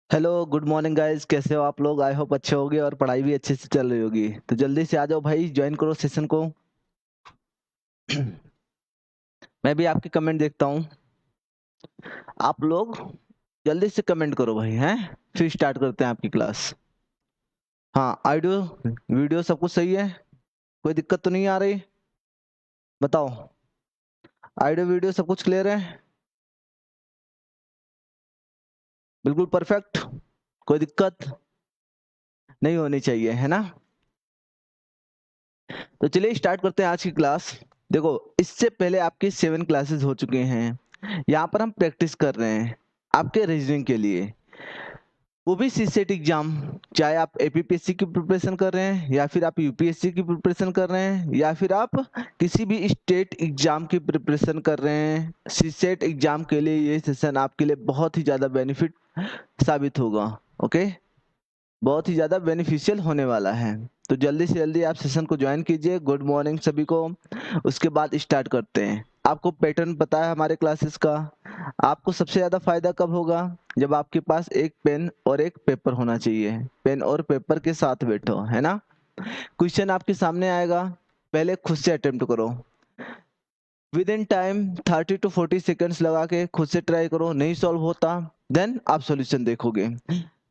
Hello good morning guys, कैसे हो आप लोग? आई होप अच्छे होगे और पढ़ाई भी अच्छे से चल रही होगी। तो जल्दी से आ जाओ भाई, ज्वाइन करो सेशन को। मैं भी आपके कमेंट देखता हूँ। आप लोग जल्दी से कमेंट करो भाई, हैं? फिर स्टार्ट करते हैं आपकी क्लास। हाँ, ऑडियो वीडियो सब कुछ सही है? कोई दिक्कत तो नहीं आ रही? बताओ। ऑडियो वीडियो सब कुछ क्लियर है? बिल्कुल परफेक्ट। कोई दिक्कत नहीं होनी चाहिए, है ना? तो चलिए स्टार्ट करते हैं आज की क्लास। देखो, इससे पहले आपकी 7 क्लासेस हो चुके हैं। यहाँ पर हम प्रैक्टिस कर रहे हैं आपके रीजनिंग के लिए, वो भी सीसेट एग्जाम। चाहे आप एपीपीएससी की प्रिपरेशन कर रहे हैं, या फिर आप यूपीएससी की प्रिपरेशन कर रहे हैं, या फिर आप किसी भी स्टेट एग्जाम की प्रिपरेशन कर रहे हैं, सीसेट एग्जाम के लिए ये सेशन आपके लिए बहुत ही ज़्यादा बेनिफिट साबित होगा। ओके, बहुत ही ज़्यादा बेनिफिशियल होने वाला है। तो जल्दी से जल्दी आप सेशन को ज्वाइन कीजिए। गुड मॉर्निंग सभी को। उसके बाद स्टार्ट करते हैं। आपको पैटर्न पता है हमारे क्लासेस का। आपको सबसे ज़्यादा फायदा कब होगा? जब आपके पास एक पेन और एक पेपर होना चाहिए। पेन और पेपर के साथ बैठो, है ना? क्वेश्चन आपके सामने आएगा, पहले खुद से अटेम्प्ट करो। With in time 30 to 40 seconds लगा के खुद से ट्राई करो। नहीं सॉल्व होता देन आप सॉल्यूशन देखोगे।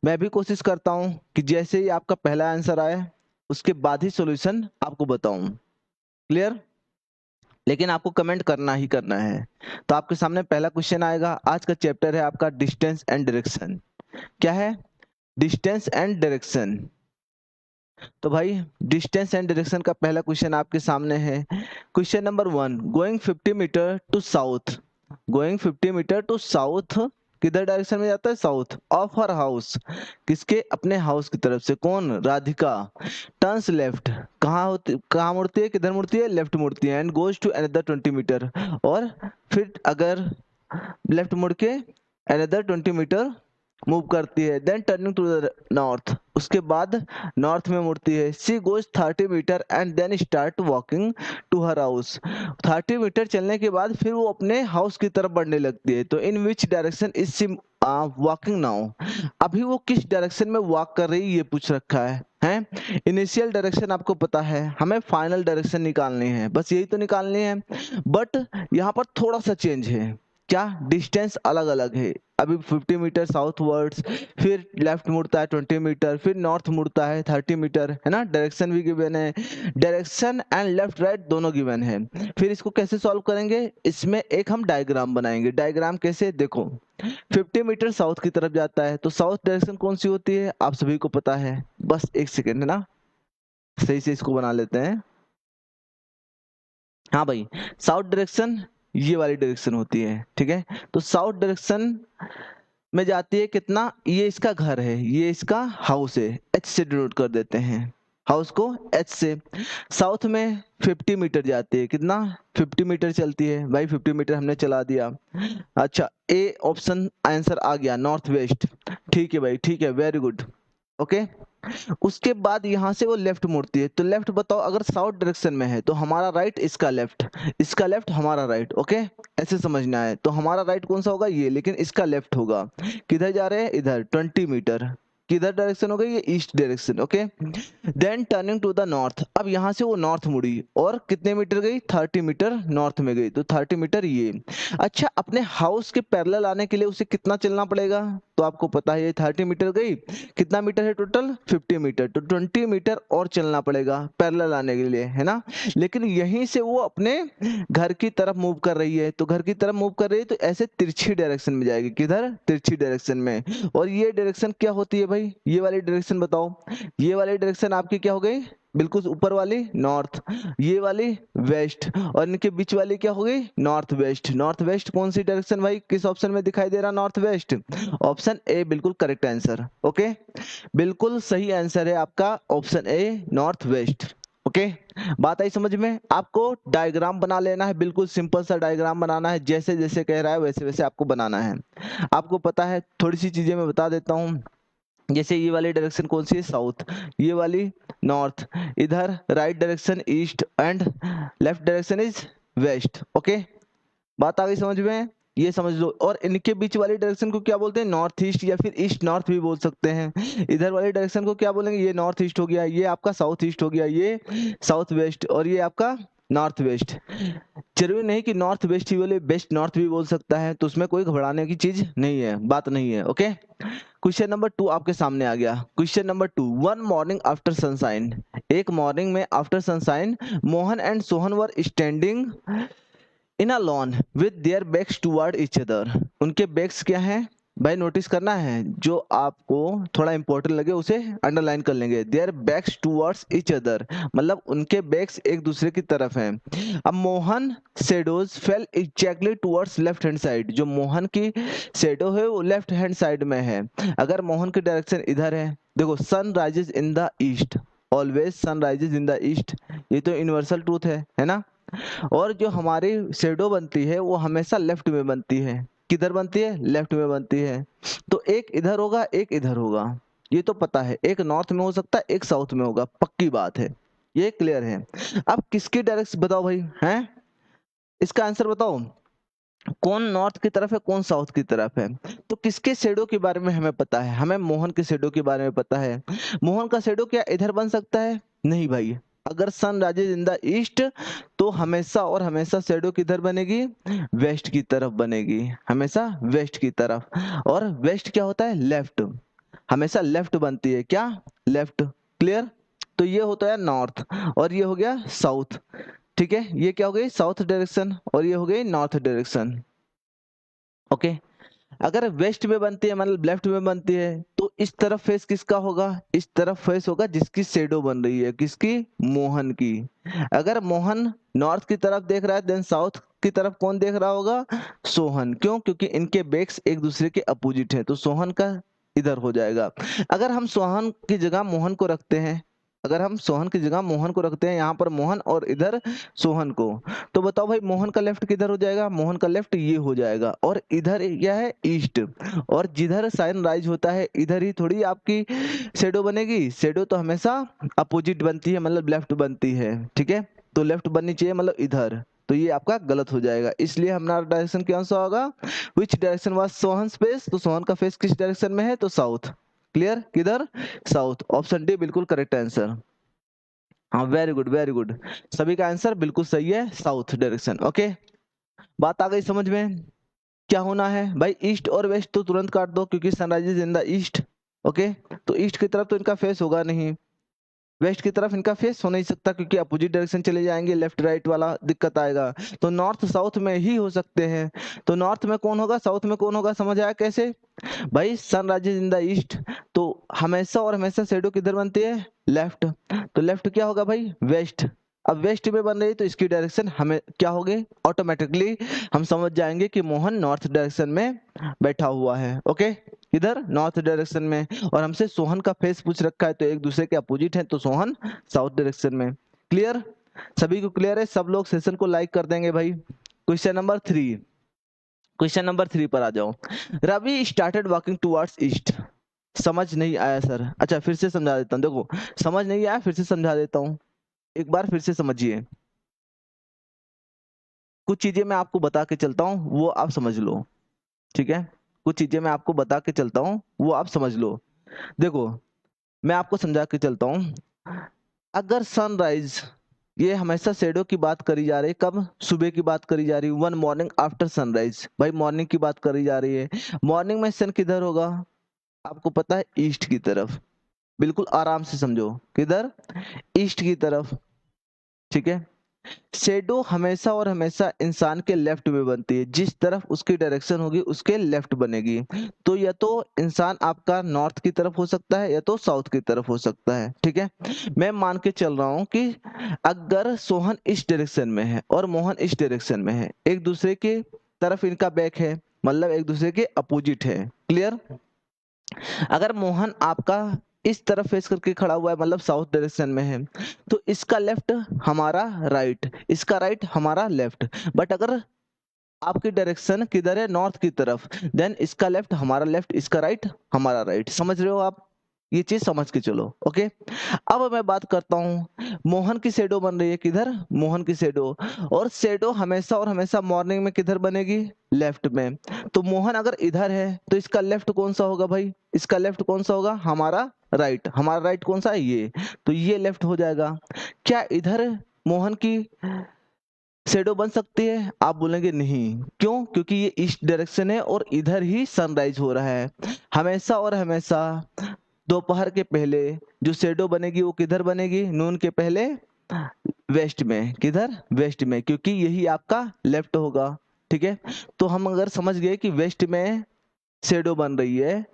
मैं भी कोशिश करता हूं कि जैसे ही आपका पहला आंसर आए उसके बाद ही सॉल्यूशन आपको बताऊं। क्लियर? लेकिन आपको कमेंट करना ही करना है। तो आपके सामने पहला क्वेश्चन आएगा। आज का चैप्टर है आपका डिस्टेंस एंड डायरेक्शन। क्या है? Distance and direction. तो भाई, डिस्टेंस एंड डायरेक्शन का पहला क्वेश्चन आपके सामने है। Question number 1, going 50 meter to south. Going 50 meter to south किधर डायरेक्शन में जाता है? South of her house. किसके? अपने हाउस की तरफ से। कौन? राधिका। Turns left. कहाँ मुड़ती है? किधर मुड़ती है? लेफ्ट मुड़ती है। And goes to another 20 meter. और फिर अगर लेफ्ट मुड़ के अनदर 20 मीटर मूव करती है। Then turning to the north, उसके बाद नॉर्थ में मुड़ती है। She goes 30 metre and then start walking to her house. 30 metre चलने के बाद फिर वो अपने हाउस की तरफ बढ़ने लगती है। तो in which direction is she walking now? अभी वो किस डायरेक्शन में वॉक कर रही है, ये पूछ रखा है? इनिशियल डायरेक्शन आपको पता है, हमें फाइनल डायरेक्शन निकालनी है, बस यही तो निकालनी है। बट यहाँ पर थोड़ा सा चेंज है। क्या? डिस्टेंस अलग अलग है। अभी 50 मीटर साउथ वर्ड्स, फिर लेफ्ट मुड़ता है 20 मीटर, फिर नॉर्थ मुड़ता है 30 मीटर, है ना? डायरेक्शन भी गिवन है। डायरेक्शन एंड लेफ्ट राइट दोनों गिवन है। फिर इसको कैसे सॉल्व करेंगे? इसमें एक हम डायग्राम बनाएंगे। डायग्राम कैसे? देखो, 50 मीटर साउथ की तरफ जाता है तो साउथ डायरेक्शन कौन सी होती है? आप सभी को पता है। बस एक सेकेंड, है ना? सही से इसको बना लेते हैं। हाँ भाई, साउथ डायरेक्शन ये वाली डायरेक्शन होती है, ठीक है? तो साउथ डायरेक्शन में जाती है कितना? ये इसका घर है, ये इसका हाउस है। एच से डिनोट कर देते हैं हाउस को, एच से। साउथ में 50 मीटर जाती है। कितना? 50 मीटर चलती है भाई। 50 मीटर हमने चला दिया। अच्छा, ए ऑप्शन आंसर आ गया, नॉर्थ वेस्ट। ठीक है भाई, ठीक है, वेरी गुड। ओके। उसके बाद यहां से वो लेफ्ट मुड़ती है। तो लेफ्ट बताओ, अगर साउथ डायरेक्शन में है तो हमारा राइट, इसका लेफ्ट, इसका लेफ्ट, हमारा राइट। ओके, ऐसे समझना है। तो हमारा राइट कौन सा होगा? ये। लेकिन इसका लेफ्ट होगा। किधर जा रहे हैं? इधर 20 मीटर। किधर डायरेक्शन हो गई? ये east direction. Okay. Then turning to the north. अब यहां से वो नॉर्थ मुड़ी और कितने मीटर गई? 30 मीटर नॉर्थ में गई। तो 30 मीटर ये। अच्छा, अपने हाउस के पैरेलल आने के लिए उसे कितना चलना पड़ेगा? तो आपको पता है, ये 30 मीटर गई। कितना मीटर है टोटल? 50 मीटर। तो 20 मीटर और चलना पड़ेगा पैरेलल आने के लिए, है ना? लेकिन यहीं से वो अपने घर की तरफ मूव कर रही है। तो घर की तरफ मूव कर रही है तो ऐसे तिरछी डायरेक्शन में जाएगी। किधर? तिरछी डायरेक्शन में। और ये डायरेक्शन क्या होती है भाई? ये वाली डायरेक्शन बताओ। ये वाली डायरेक्शन आपकी क्या हो गई? बिल्कुल ऊपर वाली नॉर्थ, ये वाली वेस्ट, और इनके बीच वाली क्या हो गई? North west. नॉर्थ वेस्ट कौन सी डायरेक्शन भाई? किस ऑप्शन में दिखाई दे रहा नॉर्थ वेस्ट? ऑप्शन ए बिल्कुल करेक्ट आंसर। ओके, बिल्कुल सही आंसर है आपका option A, north west. Okay, बात आई समझ में? आपको डायग्राम बना लेना है, बिल्कुल सिंपल सा डायग्राम बनाना है। जैसे जैसे कह रहा है वैसे वैसे आपको बनाना है। आपको पता है, थोड़ी सी चीजें मैं बता देता हूँ। जैसे ये वाली डायरेक्शन कौन सी है? साउथ। ये वाली नॉर्थ। इधर right direction east and left direction is west. Okay, बात आ गई समझ में? ये समझ लो। और इनके बीच वाली डायरेक्शन को क्या बोलते हैं, नॉर्थ ईस्ट या फिर ईस्ट नॉर्थ भी बोल सकते हैं। इधर वाली डायरेक्शन को क्या बोलेंगे, ये नॉर्थ ईस्ट हो गया, ये आपका साउथ ईस्ट हो गया, ये साउथ वेस्ट, और ये आपका नॉर्थ वेस्ट। जरूरी नहीं कि नॉर्थ वेस्ट ही बोले, वेस्ट नॉर्थ भी बोल सकता है, तो उसमें कोई घबराने की चीज नहीं है, बात नहीं है। ओके, क्वेश्चन नंबर 2 आपके सामने आ गया। Question number 2, one morning after sunshine, एक मॉर्निंग में after sunshine Mohan and Sohan were standing in a lawn with their backs toward each other. उनके बैक्स क्या हैं भाई, नोटिस करना है, जो आपको थोड़ा इंपॉर्टेंट लगे उसे अंडरलाइन कर लेंगे। Their backs towards each other, मतलब उनके बैक्स एक दूसरे की तरफ हैं। अब Mohan shadows fell exactly towards left hand side, जो मोहन की शेडो है वो लेफ्ट हैंड साइड में है। अगर मोहन की डायरेक्शन इधर है, देखो sun rises in the east, always sun rises in the east, ये तो यूनिवर्सल ट्रूथ है ना। और जो हमारी शेडो बनती है वो हमेशा लेफ्ट में बनती है। किधर बनती है, लेफ्ट में बनती है। तो एक इधर होगा, एक इधर होगा, ये तो पता है। एक नॉर्थ में हो सकता है, एक साउथ में होगा, पक्की बात है, ये क्लियर है। अब किसकी डायरेक्शन बताओ भाई, हैं इसका आंसर बताओ, कौन नॉर्थ की तरफ है, कौन साउथ की तरफ है। तो किसके शेडो के बारे में हमें पता है, हमें मोहन के शेडो के बारे में पता है। मोहन का शेडो क्या इधर बन सकता है, नहीं भाई। अगर sun rises in the east तो हमेशा और हमेशा शेडो किधर बनेगी, वेस्ट की तरफ बनेगी, हमेशा वेस्ट की तरफ। और वेस्ट क्या होता है, लेफ्ट, हमेशा लेफ्ट बनती है, क्या, लेफ्ट। क्लियर, तो ये होता है नॉर्थ, और ये हो गया साउथ। ठीक है, ये क्या हो गई, साउथ डायरेक्शन, और ये हो गई नॉर्थ डायरेक्शन। ओके, अगर वेस्ट में बनती है मतलब लेफ्ट में बनती है, तो इस तरफ फेस किसका होगा, इस तरफ फेस होगा जिसकी शेडो बन रही है, किसकी, मोहन की। अगर मोहन नॉर्थ की तरफ देख रहा है, देन साउथ की तरफ कौन देख रहा होगा, सोहन। क्यों, क्योंकि इनके बैक्स एक दूसरे के अपोजिट है, तो सोहन का इधर हो जाएगा। अगर हम सोहन की जगह मोहन को रखते हैं, अगर हम सोहन की जगह मोहन को रखते हैं, यहाँ पर मोहन और इधर सोहन को, तो बताओ भाई मोहन का लेफ्ट किधर हो जाएगा, मोहन का लेफ्ट ये हो जाएगा, और इधर क्या है, ईस्ट। और जिधर सन राइज होता है इधर ही थोड़ी आपकी शेडो बनेगी, शेडो तो हमेशा अपोजिट बनती है, मतलब लेफ्ट बनती है। ठीक है, तो लेफ्ट बननी चाहिए, मतलब इधर, तो ये आपका गलत हो जाएगा। इसलिए हमारा डायरेक्शन क्या आंसर होगा, which direction was Sohan face, तो सोहन का फेस किस डायरेक्शन में है, तो साउथ। क्लियर, किधर, साउथ। ऑप्शन डी बिल्कुल करेक्ट आंसर। हाँ, वेरी गुड वेरी गुड, सभी का आंसर बिल्कुल सही है, साउथ डायरेक्शन। ओके, बात आ गई समझ में। क्या होना है भाई, ईस्ट और वेस्ट तो तुरंत काट दो, क्योंकि sunrises in the east. Okay, तो ईस्ट की तरफ तो इनका फेस होगा नहीं, वेस्ट की तरफ इनका फेस हो नहीं सकता, क्योंकि अपोजिट डायरेक्शन चले जाएंगे, लेफ्ट राइट वाला दिक्कत आएगा। तो नॉर्थ साउथ में ही हो सकते हैं। तो नॉर्थ में कौन होगा, साउथ में कौन होगा, समझ आया कैसे भाई, sun rises in the east, तो हमेशा और हमेशा शेडो किधर बनती है, लेफ्ट। तो लेफ्ट क्या होगा भाई, वेस्ट। अब वेस्ट में बन रही तो इसकी डायरेक्शन हमें क्या होगी, ऑटोमेटिकली हम समझ जाएंगे कि मोहन नॉर्थ डायरेक्शन में बैठा हुआ है। ओके, इधर नॉर्थ डायरेक्शन में, और हमसे सोहन का फेस पूछ रखा है, तो एक दूसरे के अपोजिट है, तो सोहन साउथ डायरेक्शन में। क्लियर, सभी को क्लियर है, सब लोग सेशन को लाइक कर देंगे भाई। क्वेश्चन नंबर 3, क्वेश्चन नंबर 3 पर आ जाओ। Ravi started walking towards east. समझ नहीं आया सर, अच्छा फिर से समझा देता हूँ, देखो समझ नहीं आया फिर से समझा देता हूँ, एक बार फिर से समझिए। कुछ चीजें मैं आपको बता के चलता हूँ, वो आप समझ लो। ठीक है, कुछ चीजें मैं आपको बता के चलता हूँ, वो आप समझ लो। देखो, मैं आपको समझा के चलता हूँ। अगर सनराइज, ये हमेशा शेडो की बात करी जा रही है, कब, सुबह की बात करी जा रही है, वन मॉर्निंग आफ्टर सनराइज, भाई मॉर्निंग की बात करी जा रही है। मॉर्निंग में सन किधर होगा, आपको पता है, ईस्ट की तरफ। बिल्कुल आराम से समझो, किधर, ईस्ट की तरफ। ठीक है, शेडो हमेशा और हमेशा इंसान के लेफ्ट में बनती है, जिस तरफ उसकी डायरेक्शन होगी उसके लेफ्ट बनेगी। तो या तो इंसान आपका नॉर्थ की तरफ हो सकता है, या तो साउथ की तरफ हो सकता है। ठीक है, मैं मान के चल रहा हूं कि अगर सोहन इस डायरेक्शन में है और मोहन इस डायरेक्शन में है, एक दूसरे के तरफ इनका बैक है, मतलब एक दूसरे के अपोजिट है। क्लियर, अगर मोहन आपका इस तरफ फेस करके खड़ा हुआ है, मतलब साउथ डायरेक्शन में है, तो इसका लेफ्ट हमारा राइट, इसका राइट हमारा लेफ्ट। बट अगर आपकी डायरेक्शन किधर है, नॉर्थ की तरफ, देन इसका लेफ्ट हमारा लेफ्ट, इसका राइट हमारा राइट। समझ रहे हो आप, ये चीज समझ के चलो। ओके, अब मैं बात करता हूँ, मोहन की शेडो बन रही है किधर, मोहन की शेडो, और शेडो हमेशा और हमेशा मॉर्निंग में किधर बनेगी, लेफ्ट में। तो मोहन अगर इधर है तो इसका लेफ्ट कौन सा होगा भाई, इसका लेफ्ट कौन सा होगा, हमारा राइट। हमारा राइट कौन सा है, ये, तो ये लेफ्ट हो जाएगा। क्या इधर मोहन की शेडो बन सकती है, आप बोलेंगे नहीं, क्यों, क्योंकि ये ईस्ट डायरेक्शन है और इधर ही सनराइज हो रहा है। हमेशा और हमेशा दोपहर के पहले जो शेडो बनेगी वो किधर बनेगी, नून के पहले वेस्ट में, किधर, वेस्ट में, क्योंकि यही आपका लेफ्ट होगा। ठीक है, तो हम अगर समझ गए कि वेस्ट में शेडो बन रही है,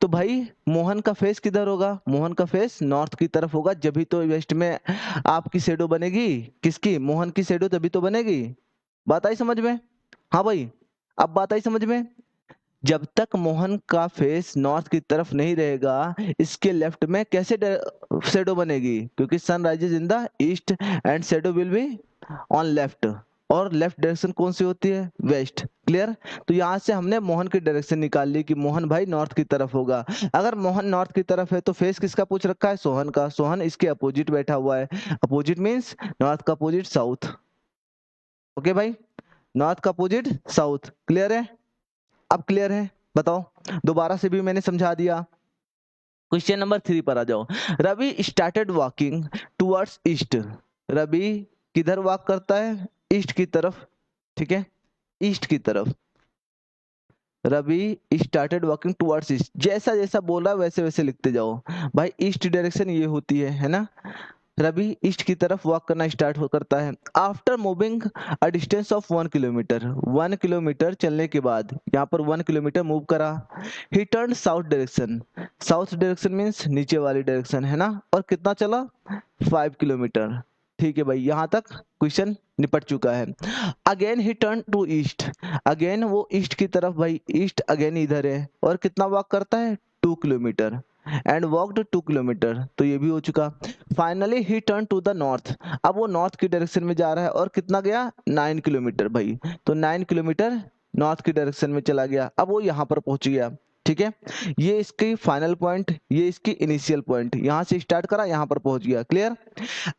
तो भाई मोहन का फेस किधर होगा, मोहन का फेस नॉर्थ की तरफ होगा, जब भी तो वेस्ट में आपकी शेडो बनेगी, किसकी, मोहन की शेडो, तभी तो बनेगी। बात आई समझ में, हाँ भाई, अब बात आई समझ में। जब तक मोहन का फेस नॉर्थ की तरफ नहीं रहेगा, इसके लेफ्ट में कैसे शेडो बनेगी, क्योंकि sun rises in the east and shadow will be on left, और लेफ्ट डायरेक्शन कौन सी होती है, वेस्ट। क्लियर, तो यहाँ से हमने मोहन की डायरेक्शन निकाल ली कि मोहन भाई नॉर्थ की तरफ होगा। अगर मोहन नॉर्थ की तरफ है तो फेस किसका पूछ रखा है, सोहन का, सोहन इसके अपोजिट बैठा हुआ है। अपोजिट मीन्स नॉर्थ का अपोजिट साउथ। ओके भाई, नॉर्थ का अपोजिट साउथ, क्लियर है, अब क्लियर है, बताओ, दोबारा से भी मैंने समझा दिया। क्वेश्चन नंबर 3 पर आ जाओ। Ravi started walking towards east, Ravi किधर वॉक करता है, ईस्ट की तरफ। ठीक है, ईस्ट की तरफ, Ravi started walking towards east, जैसा जैसा बोला वैसे वैसे लिखते जाओ भाई। ईस्ट डायरेक्शन ये होती है ना। रवि ईस्ट की तरफ वॉक करना स्टार्ट हो करता है। After moving a distance of 1 kilometre, 1 kilometre चलने के बाद, यहाँ पर 1 किलोमीटर मूव करा, ही turn south direction, south direction means नीचे वाली डायरेक्शन है ना, और कितना चला, 5 किलोमीटर। ठीक है भाई, यहाँ तक क्वेश्चन निपट चुका है। Again he turn to east, again वो ईस्ट की तरफ, भाई ईस्ट अगेन इधर है, और कितना वॉक करता है, 2 किलोमीटर, एंड वॉकड 2 किलोमीटर, तो ये भी हो चुका। Finally he turn to the north, अब वो नॉर्थ की डायरेक्शन में जा रहा है, और कितना गया, 9 किलोमीटर भाई, तो 9 किलोमीटर नॉर्थ की डायरेक्शन में चला गया, अब वो यहाँ पर पहुंच गया। ठीक है, ये इसकी फाइनल पॉइंट, ये इसकी इनिशियल पॉइंट, यहाँ से स्टार्ट करा, यहाँ पर पहुंच गया। क्लियर,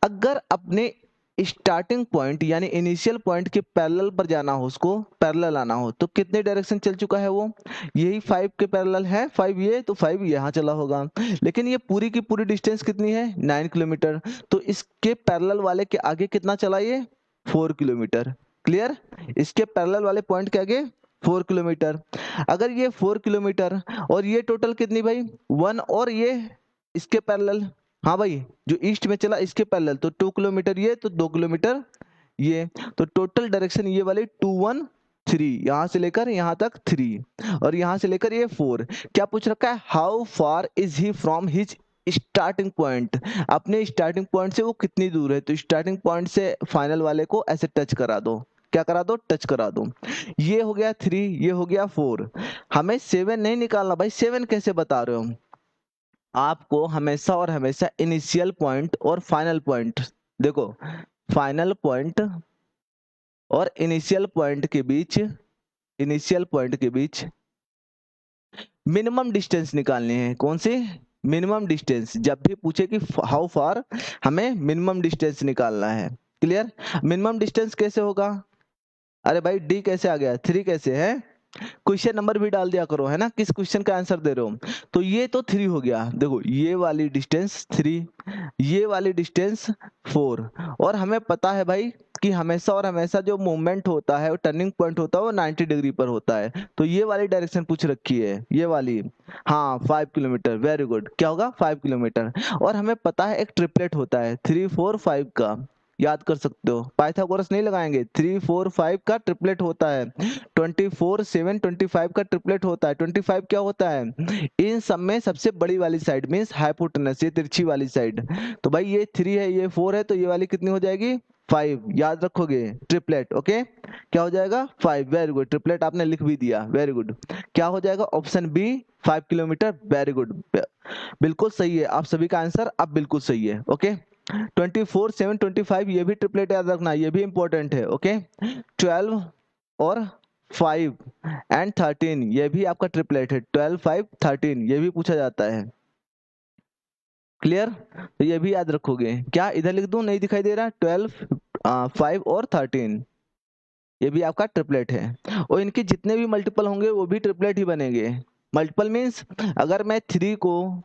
अगर अपने स्टार्टिंग पॉइंट यानी इनिशियल पॉइंट के पैरेलल पर जाना हो, उसको पैरेलल आना हो, तो कितने डायरेक्शन चल चुका है वो, यही 5 के पैरेलल है, 5 ये, तो 5 यहाँ चला होगा। लेकिन ये पूरी की पूरी डिस्टेंस कितनी है, 9 किलोमीटर, तो इसके पैरेलल वाले के आगे कितना चला ये, 4 किलोमीटर। क्लियर, इसके पैरेलल वाले पॉइंट के आगे 4 किलोमीटर। अगर ये 4 किलोमीटर, और ये टोटल कितनी भाई, 1, और ये इसके पैरेलल, हाँ भाई जो ईस्ट में चला इसके पैरेलल, तो 2 किलोमीटर ये, तो 2 किलोमीटर ये, तो टोटल डायरेक्शन ये वाली 2 1 3, यहां से लेकर यहां तक 3, और यहां से लेकर ये 4। क्या पूछ रखा है, how far is he from his starting point, अपने स्टार्टिंग पॉइंट से वो कितनी दूर है, तो स्टार्टिंग पॉइंट से फाइनल वाले को ऐसे टच करा दो, क्या करा दो, टच करा दो। ये हो गया 3, ये हो गया 4, हमें 7 नहीं निकालना भाई, 7 कैसे बता रहे हो, आपको हमेशा और हमेशा इनिशियल पॉइंट और फाइनल पॉइंट, देखो फाइनल पॉइंट और इनिशियल पॉइंट के बीच, इनिशियल पॉइंट के बीच मिनिमम डिस्टेंस निकालनी है, कौन सी, मिनिमम डिस्टेंस, जब भी पूछे कि हाउ फार, हमें मिनिमम डिस्टेंस निकालना है। क्लियर, मिनिमम डिस्टेंस कैसे होगा, अरे भाई डी कैसे आ गया, 3 कैसे है, क्वेश्चन नंबर भी डाल दिया करो, है ना, किस क्वेश्चन का आंसर दे रहे हो। तो ये तो 3 हो गया, देखो ये वाली डिस्टेंस 3, ये वाली डिस्टेंस 4, और हमें पता है भाई कि हमेशा और हमेशा जो मूवमेंट होता है, वो टर्निंग पॉइंट होता है, वो 90 डिग्री पर होता है, तो ये वाली डायरेक्शन पूछ रखी है, ये वाली, हाँ 5 किलोमीटर, वेरी गुड, क्या होगा 5 किलोमीटर। और हमें पता है एक ट्रिपलेट होता है 3 4 5 का, याद कर सकते हो, पाइथागोरस नहीं लगाएंगे, 3 4 5 का ट्रिपलेट होता है, 24 7 25 का ट्रिपलेट होता है। 25 क्या होता है, इन सब में सबसे बड़ी वाली साइड मीन्स हाइपोटेनस, ये तिरछी वाली साइड, तो भाई ये 3 है, ये 4 है, तो ये वाली कितनी हो जाएगी, 5, याद रखोगे ट्रिपलेट। ओके, क्या हो जाएगा 5, वेरी गुड, ट्रिपलेट आपने लिख भी दिया, वेरी गुड, क्या हो जाएगा option B 5 kilometre, very good, बिल्कुल सही है, आप सभी का आंसर अब बिल्कुल सही है। ओके, 24 7 25 ये भी ट्रिपलेट याद रखना, ये भी इंपॉर्टेंट है। ओके, 12 और 5 एंड 13 ये भी आपका ट्रिपलेट है, 12 5 13 ये भी पूछा जाता है। क्लियर? तो ये भी याद रखोगे। क्या इधर लिख दूं, नहीं दिखाई दे रहा? 12, 5 और 13, ये भी आपका ट्रिपलेट है। और इनके जितने भी मल्टीपल होंगे वो भी ट्रिपलेट ही बनेंगे। मल्टीपल मीन्स अगर मैं 3 को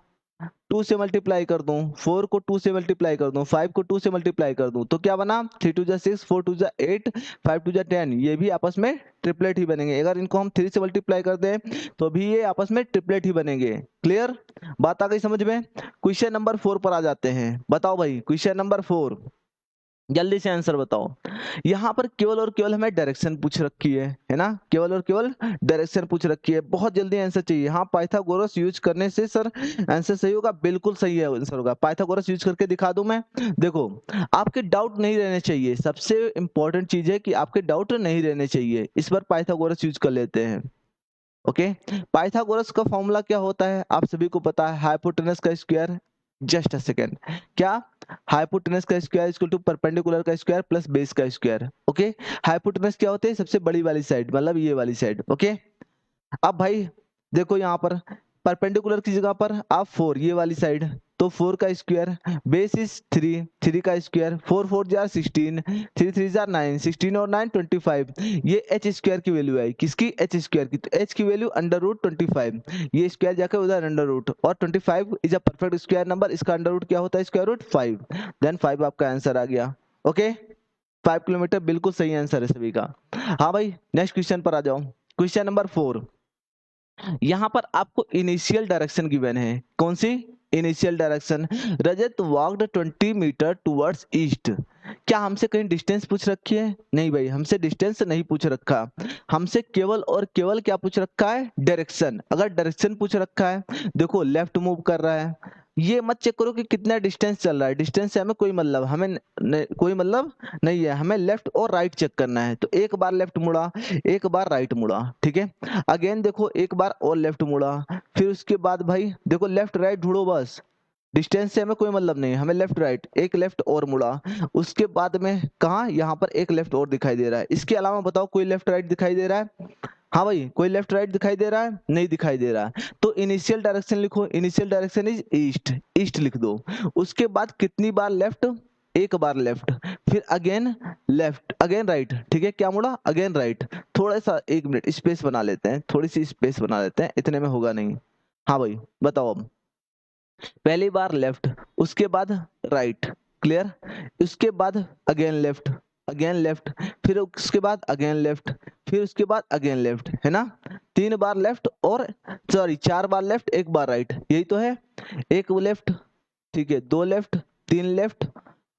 2 से मल्टीप्लाई कर दूं, 4 को 2 से मल्टीप्लाई कर दूं, 5 को 2 से मल्टीप्लाई कर दूं, तो क्या बना? 3 2 जा 6, 4 2 जा 8, 5 2 जा 10, ये भी आपस में ट्रिपलेट ही बनेंगे। अगर इनको हम 3 से मल्टीप्लाई कर दें तो भी ये आपस में ट्रिपलेट ही बनेंगे। क्लियर? बात आ गई समझ में? क्वेश्चन नंबर 4 पर आ जाते हैं। बताओ भाई, क्वेश्चन नंबर 4, जल्दी से आंसर बताओ। यहाँ पर केवल और केवल हमें डायरेक्शन पूछ रखी है ना? केवल और केवल डायरेक्शन पूछ रखी है। बहुत जल्दी आंसर चाहिए। हाँ, पाइथागोरस यूज करने से सर आंसर सही होगा? बिल्कुल सही है आंसर होगा। पाइथागोरस यूज करके दिखा दूं मैं? देखो, आपके डाउट नहीं रहने चाहिए। सबसे इंपॉर्टेंट चीज है कि आपके डाउट नहीं रहने चाहिए। इस बार पाइथागोरस यूज कर लेते हैं। ओके, पाइथागोरस का फॉर्मूला क्या होता है आप सभी को पता है? हाइपोटेनस का स्क्वायर, जस्ट अ सेकेंड, क्या? हाइपोटेनस का स्क्वायर इक्वल टू परपेंडिकुलर का स्क्वायर प्लस बेस का स्क्वायर। ओके, हाइपोटेनस क्या होते हैं? सबसे बड़ी वाली साइड, मतलब ये वाली साइड। ओके, अब भाई देखो यहाँ पर परपेंडिकुलर की जगह पर आप 4, ये वाली साइड, तो 4 का स्क्वायर, बेस इज 3, 3 का स्क्वायर, 4 4 जार 16, 3 3 जार 9, 16 और 9 25, ये एच स्क्वायर की वैल्यू आई। किसकी? एच स्क्वायर की। तो एच की वैल्यू अंडर रूट 25, ये स्क्वायर जाकर उधर अंडर रूट, और 25 is a perfect square number, इसका अंडर रूट क्या होता है? स्क्वायर रूट 5, देन 5 आपका आंसर आ गया। ओके, 5 किलोमीटर बिल्कुल सही आंसर है सभी का। हाँ भाई, नेक्स्ट क्वेश्चन पर आ जाओ। क्वेश्चन नंबर 4, यहाँ पर आपको इनिशियल डायरेक्शन गिवन है। कौन सी? Initial direction. Rajat walked 20 meter towards east. क्या हमसे कहीं डिस्टेंस पूछ रखी है? नहीं भाई, हमसे डिस्टेंस नहीं पूछ रखा। हमसे केवल और केवल क्या पूछ रखा है? डायरेक्शन। अगर डायरेक्शन पूछ रखा है, देखो लेफ्ट मूव कर रहा है, ये मत चेक करो कि कितना डिस्टेंस चल रहा है। डिस्टेंस से हमें कोई मतलब, कोई मतलब नहीं है। हमें लेफ्ट और राइट चेक करना है। तो एक बार लेफ्ट मुड़ा, एक बार राइट मुड़ा, ठीक है। अगेन देखो, एक बार और लेफ्ट मुड़ा, फिर उसके बाद भाई देखो लेफ्ट राइट ढूंढो बस। डिस्टेंस से हमें कोई मतलब नहीं है, हमें लेफ्ट राइट, एक लेफ्ट और मुड़ा। उसके बाद में कहा, यहाँ पर एक लेफ्ट और दिखाई दे रहा है। इसके अलावा बताओ कोई लेफ्ट राइट दिखाई दे रहा है? हाँ भाई, कोई लेफ्ट राइट दिखाई दे रहा है? नहीं दिखाई दे रहा है। तो इनिशियल डायरेक्शन लिखो। Initial direction is east, east लिख दो। उसके बाद कितनी बार लेफ्ट? एक बार लेफ्ट, फिर अगेन लेफ्ट, अगेन राइट, ठीक है। क्या मुड़ा? Again right. थोड़ा सा 1 मिनट स्पेस बना लेते हैं, थोड़ी सी स्पेस बना लेते हैं, इतने में होगा नहीं। हाँ भाई बताओ अब। पहली बार लेफ्ट, उसके बाद राइट, क्लियर। उसके बाद अगेन लेफ्ट, अगेन लेफ्ट, फिर उसके बाद अगेन लेफ्ट, फिर उसके बाद अगेन लेफ्ट, है ना? 3 बार लेफ्ट, और सॉरी 4 बार लेफ्ट, एक बार राइट, यही तो है। एक लेफ्ट, ठीक है, 2 लेफ्ट, 3 लेफ्ट,